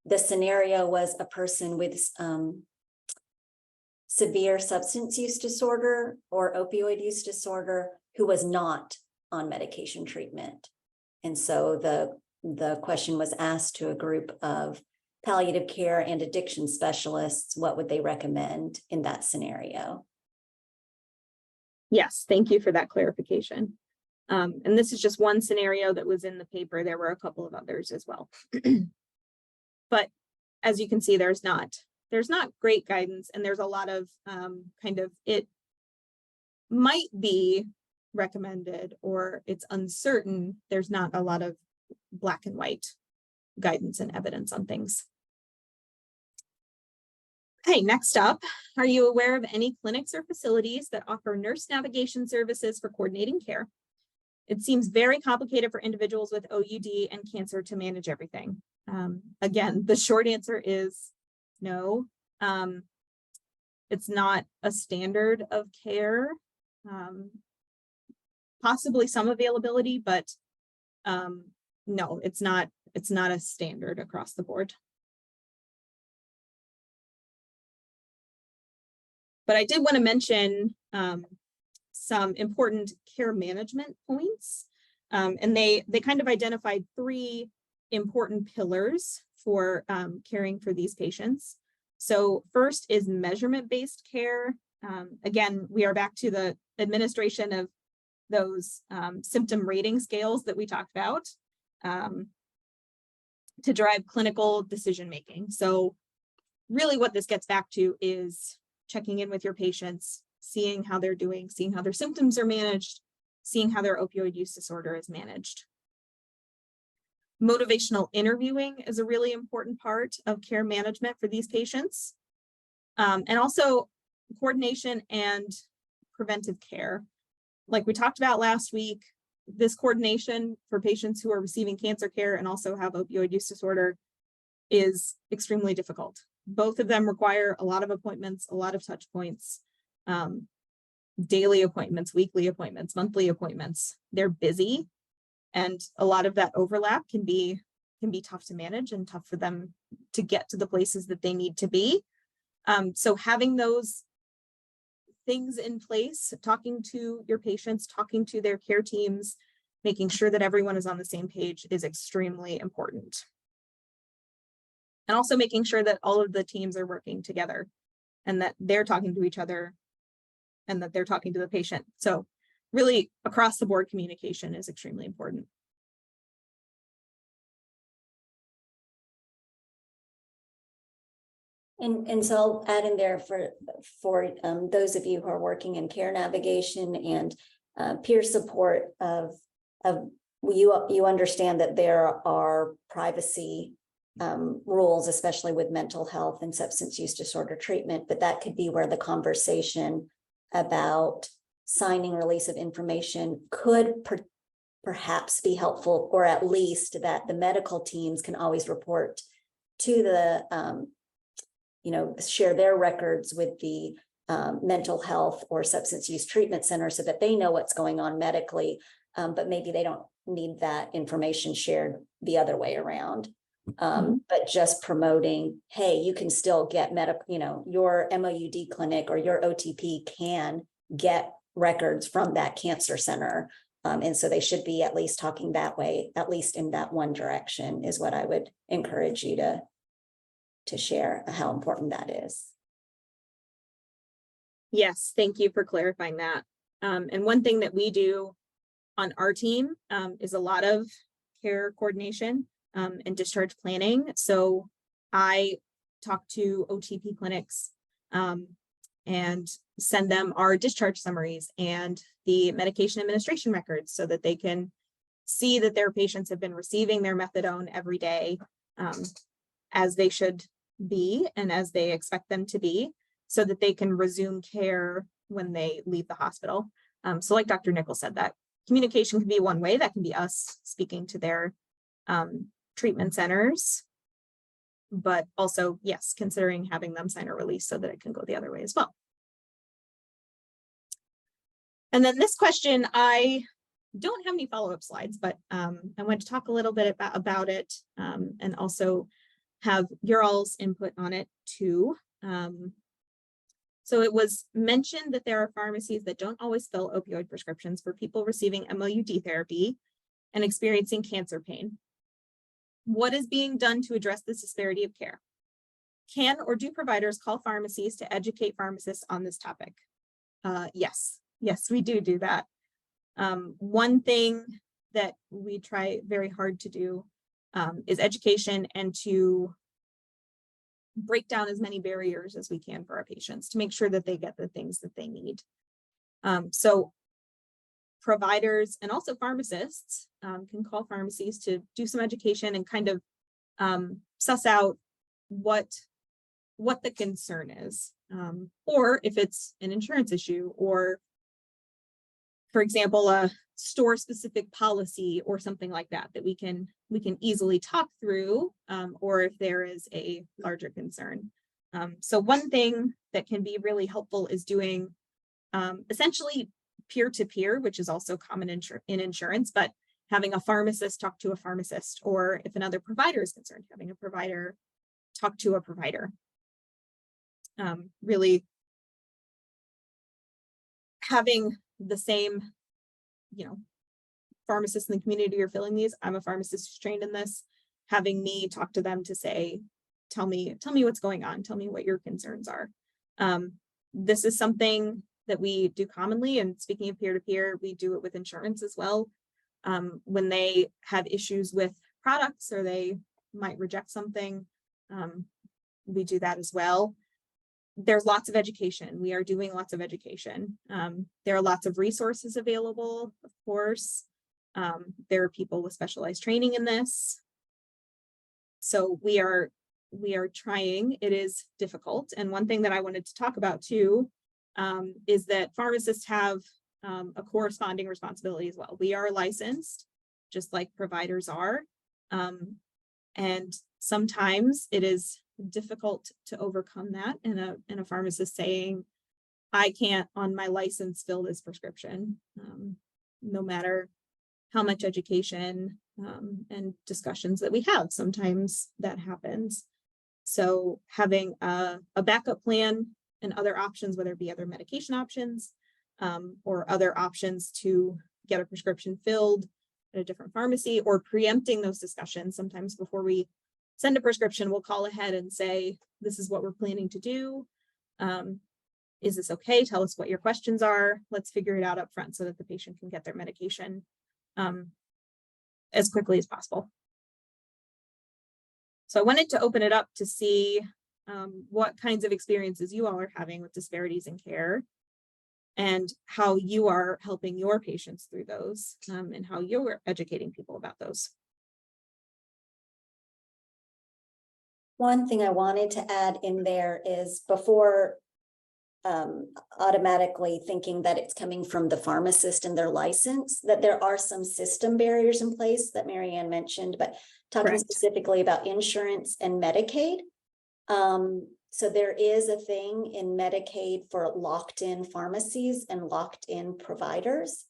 the scenario was a person with severe substance use disorder or opioid use disorder who was not on medication treatment. And so the question was asked to a group of palliative care and addiction specialists, what would they recommend in that scenario? Yes, thank you for that clarification. And this is just one scenario that was in the paper. There were a couple of others as well. But as you can see, there's not great guidance, and there's a lot of it might be recommended or it's uncertain. There's not a lot of black and white guidance and evidence on things. Okay, next up, are you aware of any clinics or facilities that offer nurse navigation services for coordinating care? It seems very complicated for individuals with OUD and cancer to manage everything. Again, the short answer is no. It's not a standard of care. Possibly some availability, but no, it's not a standard across the board. But I did want to mention some important care management points. And they kind of identified 3 important pillars for caring for these patients. So first is measurement-based care. Again, we are back to the administration of those symptom rating scales that we talked about to drive clinical decision-making. So really what this gets back to is checking in with your patients, seeing how they're doing, seeing how their symptoms are managed, seeing how their opioid use disorder is managed. Motivational interviewing is a really important part of care management for these patients. And also coordination and preventive care. Like we talked about last week, this coordination for patients who are receiving cancer care and also have opioid use disorder is extremely difficult. Both of them require a lot of appointments, a lot of touch points, daily appointments, weekly appointments, monthly appointments. They're busy, and a lot of that overlap can be tough to manage and tough for them to get to the places that they need to be. So having those things in place, talking to your patients, talking to their care teams, making sure that everyone is on the same page is extremely important. And also making sure that all of the teams are working together and that they're talking to each other and that they're talking to the patient. So really across the board communication is extremely important. And so I'll add in there for those of you who are working in care navigation and peer support of you understand that there are privacy rules, especially with mental health and substance use disorder treatment, but that could be where the conversation about signing release of information could perhaps be helpful, or at least that the medical teams can always report to the share their records with the mental health or substance use treatment center so that they know what's going on medically, but maybe they don't need that information shared the other way around. But just promoting, hey, you can still get medical, your MOUD clinic or your OTP can get records from that cancer center. And so they should be at least talking that way, at least in that one direction is what I would encourage you to share how important that is. Yes, thank you for clarifying that. And one thing that we do on our team is a lot of care coordination and discharge planning. So I talk to OTP clinics and send them our discharge summaries and the medication administration records so that they can see that their patients have been receiving their methadone every day as they should be and as they expect them to be, so that they can resume care when they leave the hospital. So like Dr. Nichols said, that communication can be one way. That can be us speaking to their treatment centers, but also, yes, considering having them sign a release so that it can go the other way as well. And then this question, I don't have any follow-up slides, but I want to talk a little bit about it and also have your all's input on it too. So it was mentioned that there are pharmacies that don't always fill opioid prescriptions for people receiving MOUD therapy and experiencing cancer pain. What is being done to address this disparity of care? Can or do providers call pharmacies to educate pharmacists on this topic? Yes, we do that. One thing that we try very hard to do is education and to break down as many barriers as we can for our patients to make sure that they get the things that they need. So providers and also pharmacists can call pharmacies to do some education and kind of suss out what the concern is, or if it's an insurance issue, or for example, a store specific policy or something like that we can easily talk through, or if there is a larger concern. So one thing that can be really helpful is doing essentially peer-to-peer, which is also common in insurance, but having a pharmacist talk to a pharmacist, or if another provider is concerned, having a provider talk to a provider. Really having the same, pharmacists in the community are filling these. I'm a pharmacist who's trained in this. Having me talk to them to say, tell me what's going on. Tell me what your concerns are. This is something that we do commonly. And speaking of peer-to-peer, we do it with insurance as well. When they have issues with products or they might reject something, we do that as well. There's lots of education. We are doing lots of education. There are lots of resources available, of course. There are people with specialized training in this. So we are trying. It is difficult. And one thing that I wanted to talk about too is that pharmacists have a corresponding responsibility as well. We are licensed, just like providers are. And sometimes it is difficult to overcome that, and a pharmacist saying, I can't on my license fill this prescription, no matter how much education and discussions that we have. Sometimes that happens. So having a backup plan and other options, whether it be other medication options or other options to get a prescription filled at a different pharmacy, or preempting those discussions. Sometimes before we send a prescription, we'll call ahead and say, this is what we're planning to do. Is this okay? Tell us what your questions are. Let's figure it out up front so that the patient can get their medication as quickly as possible. So I wanted to open it up to see what kinds of experiences you all are having with disparities in care and how you are helping your patients through those and how you're educating people about those. One thing I wanted to add in there is, before automatically thinking that it's coming from the pharmacist and their license, that there are some system barriers in place that Marianne mentioned, but talking Correct. specifically about insurance and Medicaid. So there is a thing in Medicaid for locked-in pharmacies and locked-in providers.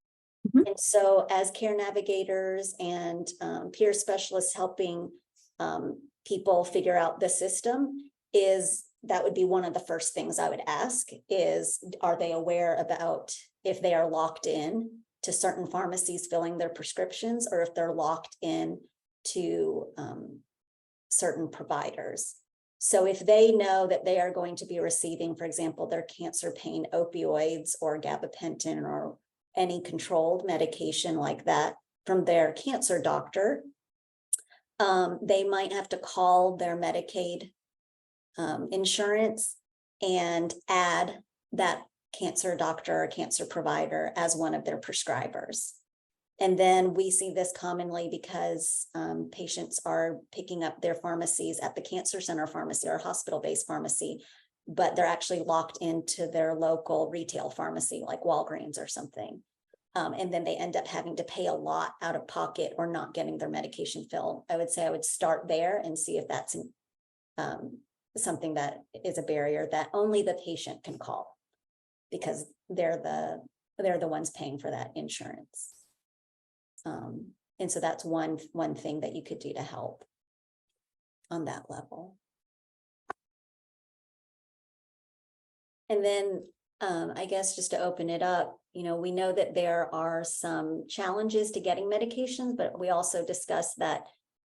Mhm. And so as care navigators and peer specialists helping people figure out the system, that would be one of the first things I would ask is, are they aware about if they are locked in to certain pharmacies filling their prescriptions, or if they're locked in to certain providers? So if they know that they are going to be receiving, for example, their cancer pain opioids or gabapentin or any controlled medication like that from their cancer doctor, they might have to call their Medicaid insurance and add that cancer doctor or cancer provider as one of their prescribers. And then we see this commonly because patients are picking up their pharmacies at the cancer center pharmacy or hospital-based pharmacy, but they're actually locked into their local retail pharmacy like Walgreens or something. And then they end up having to pay a lot out of pocket or not getting their medication filled. I would say I would start there and see if that's something that is a barrier that only the patient can call, because they're the ones paying for that insurance. And so that's one thing that you could do to help on that level. And then I guess just to open it up, we know that there are some challenges to getting medications, but we also discussed that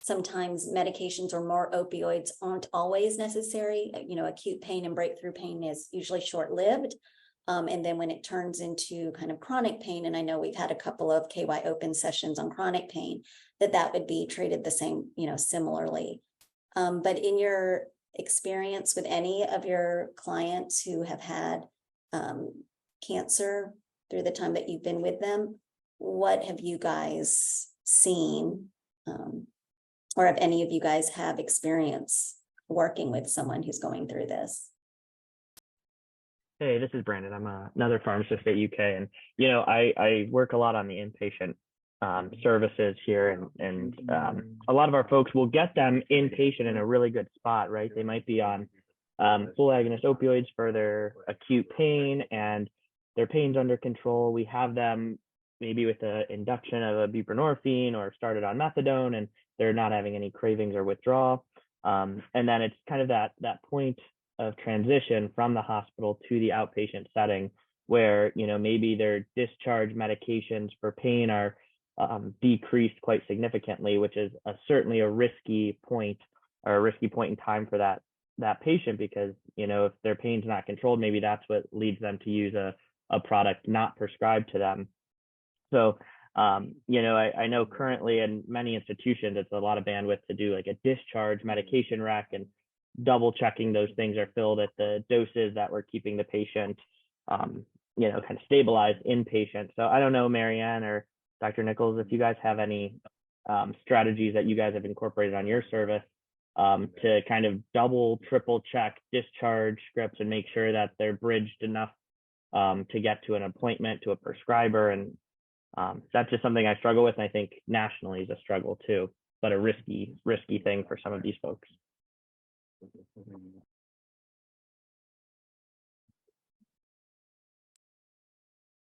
sometimes medications or more opioids aren't always necessary. Acute pain and breakthrough pain is usually short-lived. And then when it turns into kind of chronic pain, and I know we've had a couple of KY open sessions on chronic pain, that would be treated the same, similarly. But in your experience with any of your clients who have had cancer through the time that you've been with them, what have you guys seen? Or have any of you guys have experience working with someone who's going through this? Hey, this is Brandon. I'm another pharmacist at UK, and I work a lot on the inpatient services here, and a lot of our folks will get them inpatient in a really good spot, right? They might be on full agonist opioids for their acute pain, and their pain's under control. We have them maybe with an induction of a buprenorphine or started on methadone, and they're not having any cravings or withdrawal. And then it's kind of that point of transition from the hospital to the outpatient setting where, maybe their discharge medications for pain are decreased quite significantly, which is certainly a risky point in time for that patient, because, if their pain's not controlled, maybe that's what leads them to use a product not prescribed to them. So, I know currently in many institutions, it's a lot of bandwidth to do like a discharge medication rec and double checking those things are filled at the doses that we're keeping the patient, kind of stabilized inpatient. So I don't know, Marianne or Dr. Nichols, if you guys have any strategies that you guys have incorporated on your service to kind of double, triple check discharge scripts and make sure that they're bridged enough to get to an appointment, to a prescriber. And that's just something I struggle with. And I think nationally is a struggle too, but a risky thing for some of these folks.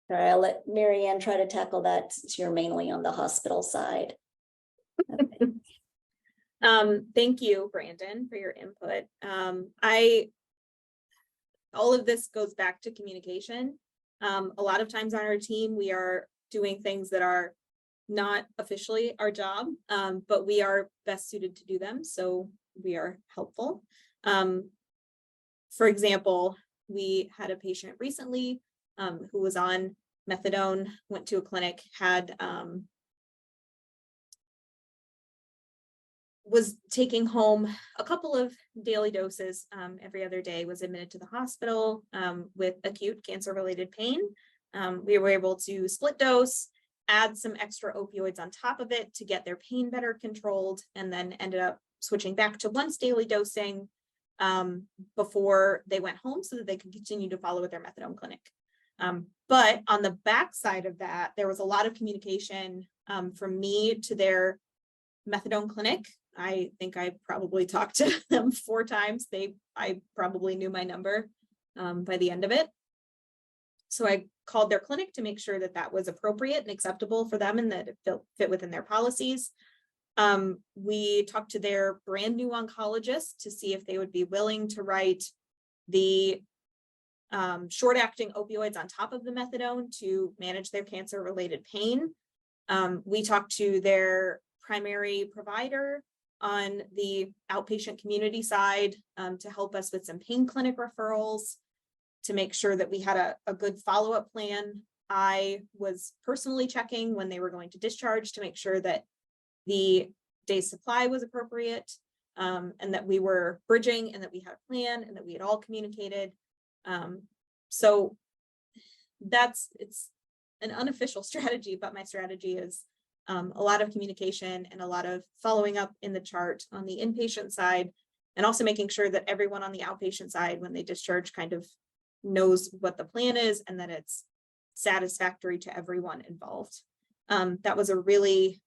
All right, I'll let Marianne try to tackle that since you're mainly on the hospital side. Thank you, Brandon, for your input. All of this goes back to communication. A lot of times on our team, we are doing things that are not officially our job, but we are best suited to do them. So we are helpful. For example, we had a patient recently who was on methadone, went to a clinic, was taking home a couple of daily doses every other day, was admitted to the hospital with acute cancer-related pain. We were able to split dose, add some extra opioids on top of it to get their pain better controlled, and then ended up switching back to once daily dosing before they went home so that they could continue to follow with their methadone clinic. But on the backside of that, there was a lot of communication from me to their methadone clinic. I think I probably talked to them 4 times. I probably knew my number by the end of it. So I called their clinic to make sure that that was appropriate and acceptable for them and that it fit within their policies. We talked to their brand new oncologist to see if they would be willing to write the short-acting opioids on top of the methadone to manage their cancer-related pain. We talked to their primary provider on the outpatient community side to help us with some pain clinic referrals, to make sure that we had a good follow-up plan I was personally checking when they were going to discharge to make sure that the day's supply was appropriate, and that we were bridging and that we had a plan and that we had all communicated. So it's an unofficial strategy, but my strategy is a lot of communication and a lot of following up in the chart on the inpatient side, and also making sure that everyone on the outpatient side, when they discharge, kind of knows what the plan is and that it's satisfactory to everyone involved. That was a really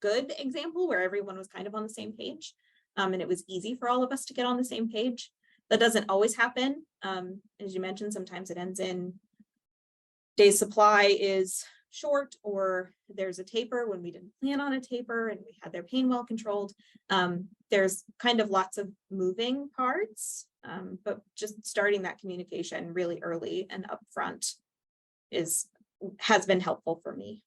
good example where everyone was kind of on the same page, and it was easy for all of us to get on the same page. That doesn't always happen. As you mentioned, sometimes it ends in day's supply is short, or there's a taper when we didn't plan on a taper and we had their pain well controlled. There's kind of lots of moving parts, but just starting that communication really early and upfront has been helpful for me.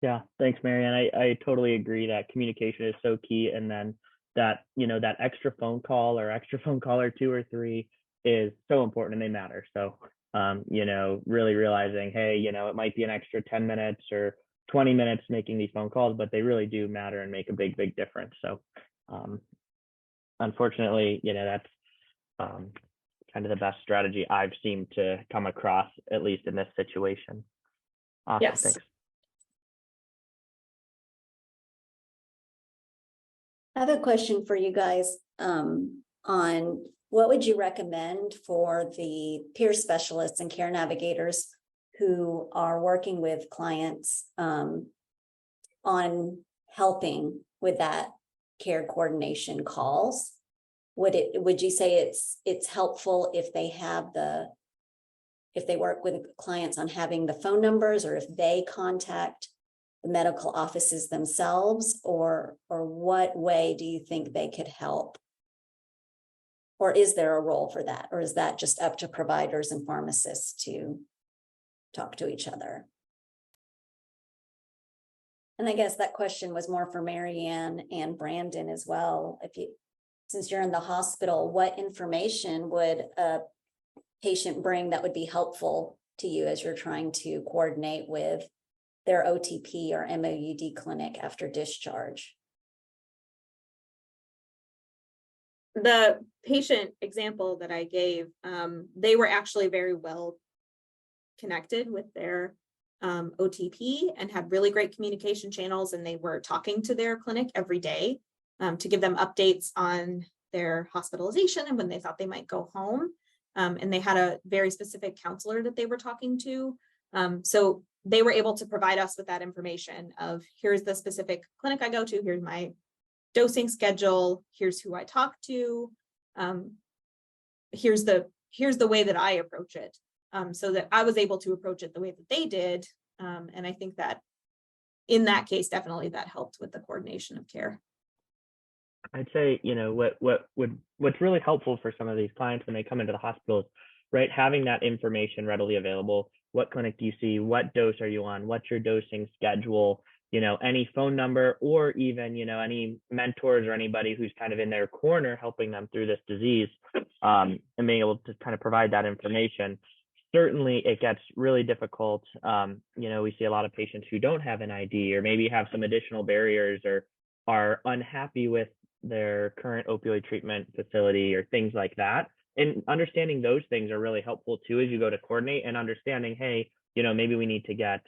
Yeah, thanks, Marianne. I totally agree that communication is so key. And then that, that extra phone call or 2 or 3 is so important, and they matter. So, really realizing, hey, it might be an extra 10 minutes or 20 minutes making these phone calls, but they really do matter and make a big, big difference. So, unfortunately, that's kind of the best strategy I've seemed to come across, at least in this situation. Awesome, Yes. Thanks. I have a question for you guys on what would you recommend for the peer specialists and care navigators who are working with clients on helping with that care coordination calls? Would you say it's helpful if they work with clients on having the phone numbers, or if they contact the medical offices themselves, or what way do you think they could help? Or is there a role for that? Or is that just up to providers and pharmacists to talk to each other? And I guess that question was more for Marianne and Brandon as well. Since you're in the hospital, what information would a patient bring that would be helpful to you as you're trying to coordinate with their OTP or MOUD clinic after discharge? The patient example that I gave, they were actually very well connected with their OTP and had really great communication channels, and they were talking to their clinic every day to give them updates on their hospitalization and when they thought they might go home. And they had a very specific counselor that they were talking to. So they were able to provide us with that information of, here's the specific clinic I go to, here's my dosing schedule, here's who I talk to, here's the way that I approach it, so that I was able to approach it the way that they did. And I think that in that case, definitely that helped with the coordination of care. I'd say, what's really helpful for some of these clients when they come into the hospitals, right? Having that information readily available. What clinic do you see? What dose are you on? What's your dosing schedule? Any phone number, or even, any mentors or anybody who's kind of in their corner helping them through this disease, and being able to kind of provide that information. Certainly it gets really difficult. We see a lot of patients who don't have an ID, or maybe have some additional barriers, or are unhappy with their current opioid treatment facility, or things like that. And understanding those things are really helpful too, as you go to coordinate, and understanding, hey, maybe we need to get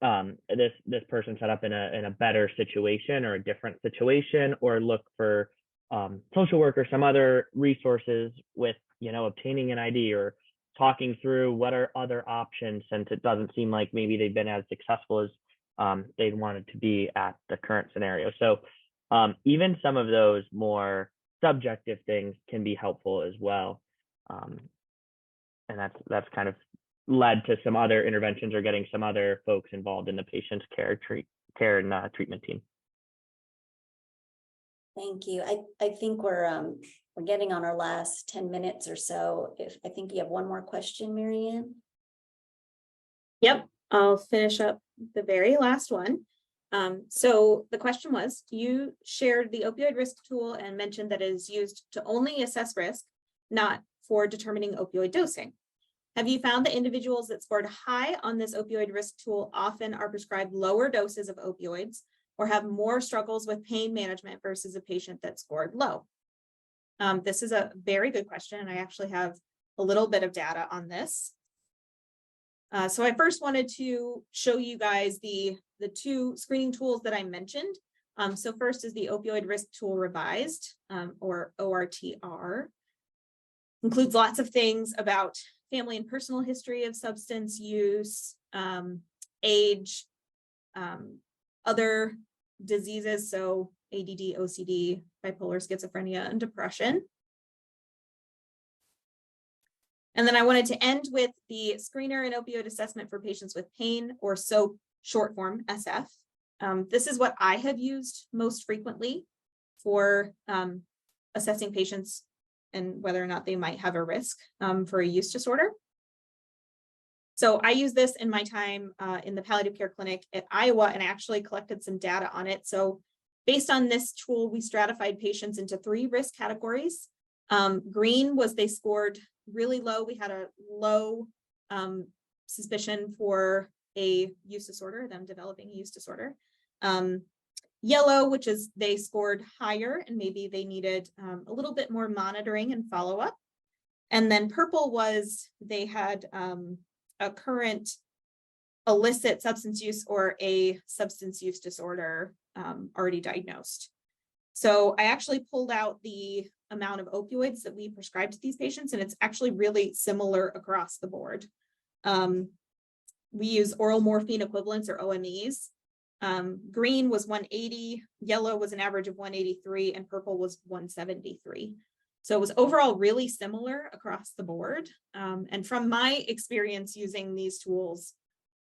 this person set up in a better situation, or a different situation, or look for social work or some other resources with, obtaining an ID, or talking through what are other options, since it doesn't seem like maybe they've been as successful as they'd wanted to be at the current scenario. So even some of those more subjective things can be helpful as well. And that's kind of led to some other interventions, or getting some other folks involved in the patient's care and treatment team. Thank you. I think we're getting on our last 10 minutes or so. I think you have one more question, Marianne. Yep, I'll finish up the very last one. So the question was, you shared the opioid risk tool and mentioned that it is used to only assess risk, not for determining opioid dosing. Have you found that individuals that scored high on this opioid risk tool often are prescribed lower doses of opioids or have more struggles with pain management versus a patient that scored low? This is a very good question, and I actually have a little bit of data on this. So I first wanted to show you guys the two screening tools that I mentioned. So first is the Opioid Risk Tool Revised, or ORTR. Includes lots of things about family and personal history of substance use, age, other diseases, so ADD, OCD, bipolar schizophrenia, and depression. And then I wanted to end with the screener and opioid assessment for patients with pain, or SOAP short form, SF. This is what I have used most frequently for assessing patients and whether or not they might have a risk for a use disorder. So I use this in my time in the palliative care clinic at Iowa, and I actually collected some data on it. So based on this tool, we stratified patients into 3 risk categories. Green was they scored really low. We had a low suspicion for a use disorder, them developing a use disorder. Yellow, which is they scored higher and maybe they needed a little bit more monitoring and follow-up. And then purple was they had a current illicit substance use or a substance use disorder already diagnosed. So I actually pulled out the amount of opioids that we prescribed to these patients, and it's actually really similar across the board. We use oral morphine equivalents, or OMEs. Green was 180, yellow was an average of 183, and purple was 173. So it was overall really similar across the board. And from my experience using these tools,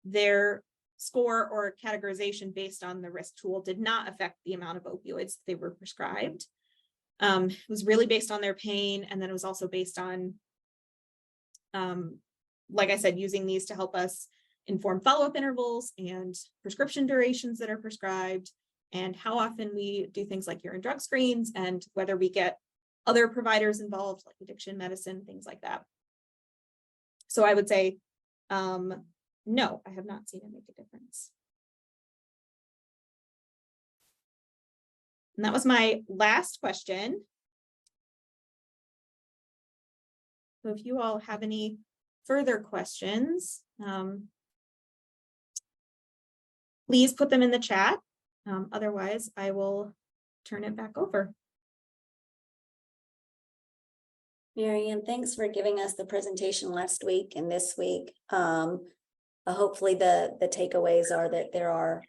their score or categorization based on the risk tool did not affect the amount of opioids they were prescribed. It was really based on their pain, and then it was also based on, like I said, using these to help us inform follow-up intervals and prescription durations that are prescribed, and how often we do things like urine drug screens, and whether we get other providers involved, like addiction medicine, things like that. So I would say, no, I have not seen it make a difference. And that was my last question. So if you all have any further questions, please put them in the chat. Otherwise, I will turn it back over. Marianne, thanks for giving us the presentation last week and this week. Hopefully the takeaways are that there are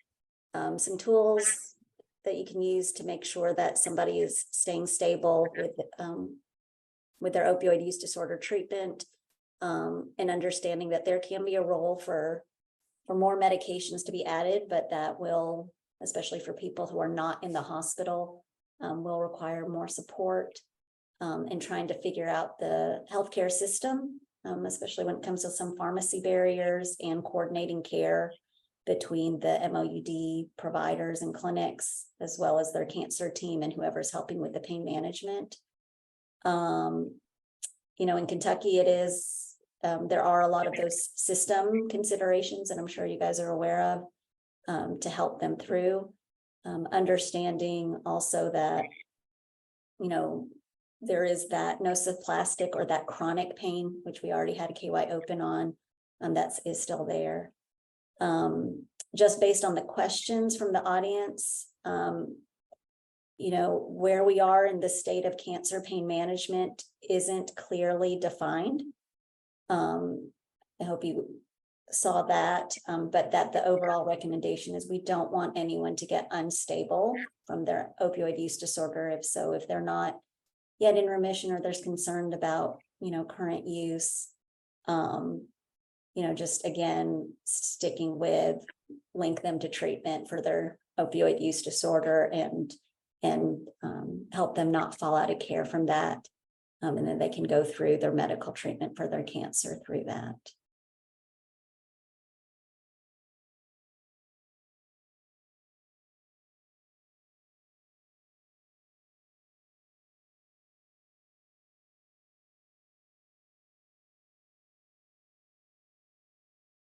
some tools that you can use to make sure that somebody is staying stable with their opioid use disorder treatment, and understanding that there can be a role for more medications to be added, but that will, especially for people who are not in the hospital, will require more support, and trying to figure out the healthcare system, especially when it comes to some pharmacy barriers and coordinating care between the MOUD providers and clinics, as well as their cancer team and whoever's helping with the pain management. You know, in Kentucky, it is, there are a lot of those system considerations, and I'm sure you guys are aware of, to help them through. Understanding also that, you know, there is that nosoplastic or that chronic pain, which we already had a KY open on, that is still there. Just based on the questions from the audience, you know, where we are in the state of cancer pain management isn't clearly defined. I hope you saw that, but that the overall recommendation is we don't want anyone to get unstable from their opioid use disorder. If they're not yet in remission, or there's concern about, you know, current use, you know, just again, sticking with, link them to treatment for their opioid use disorder, and help them not fall out of care from that. And then they can go through their medical treatment for their cancer through that.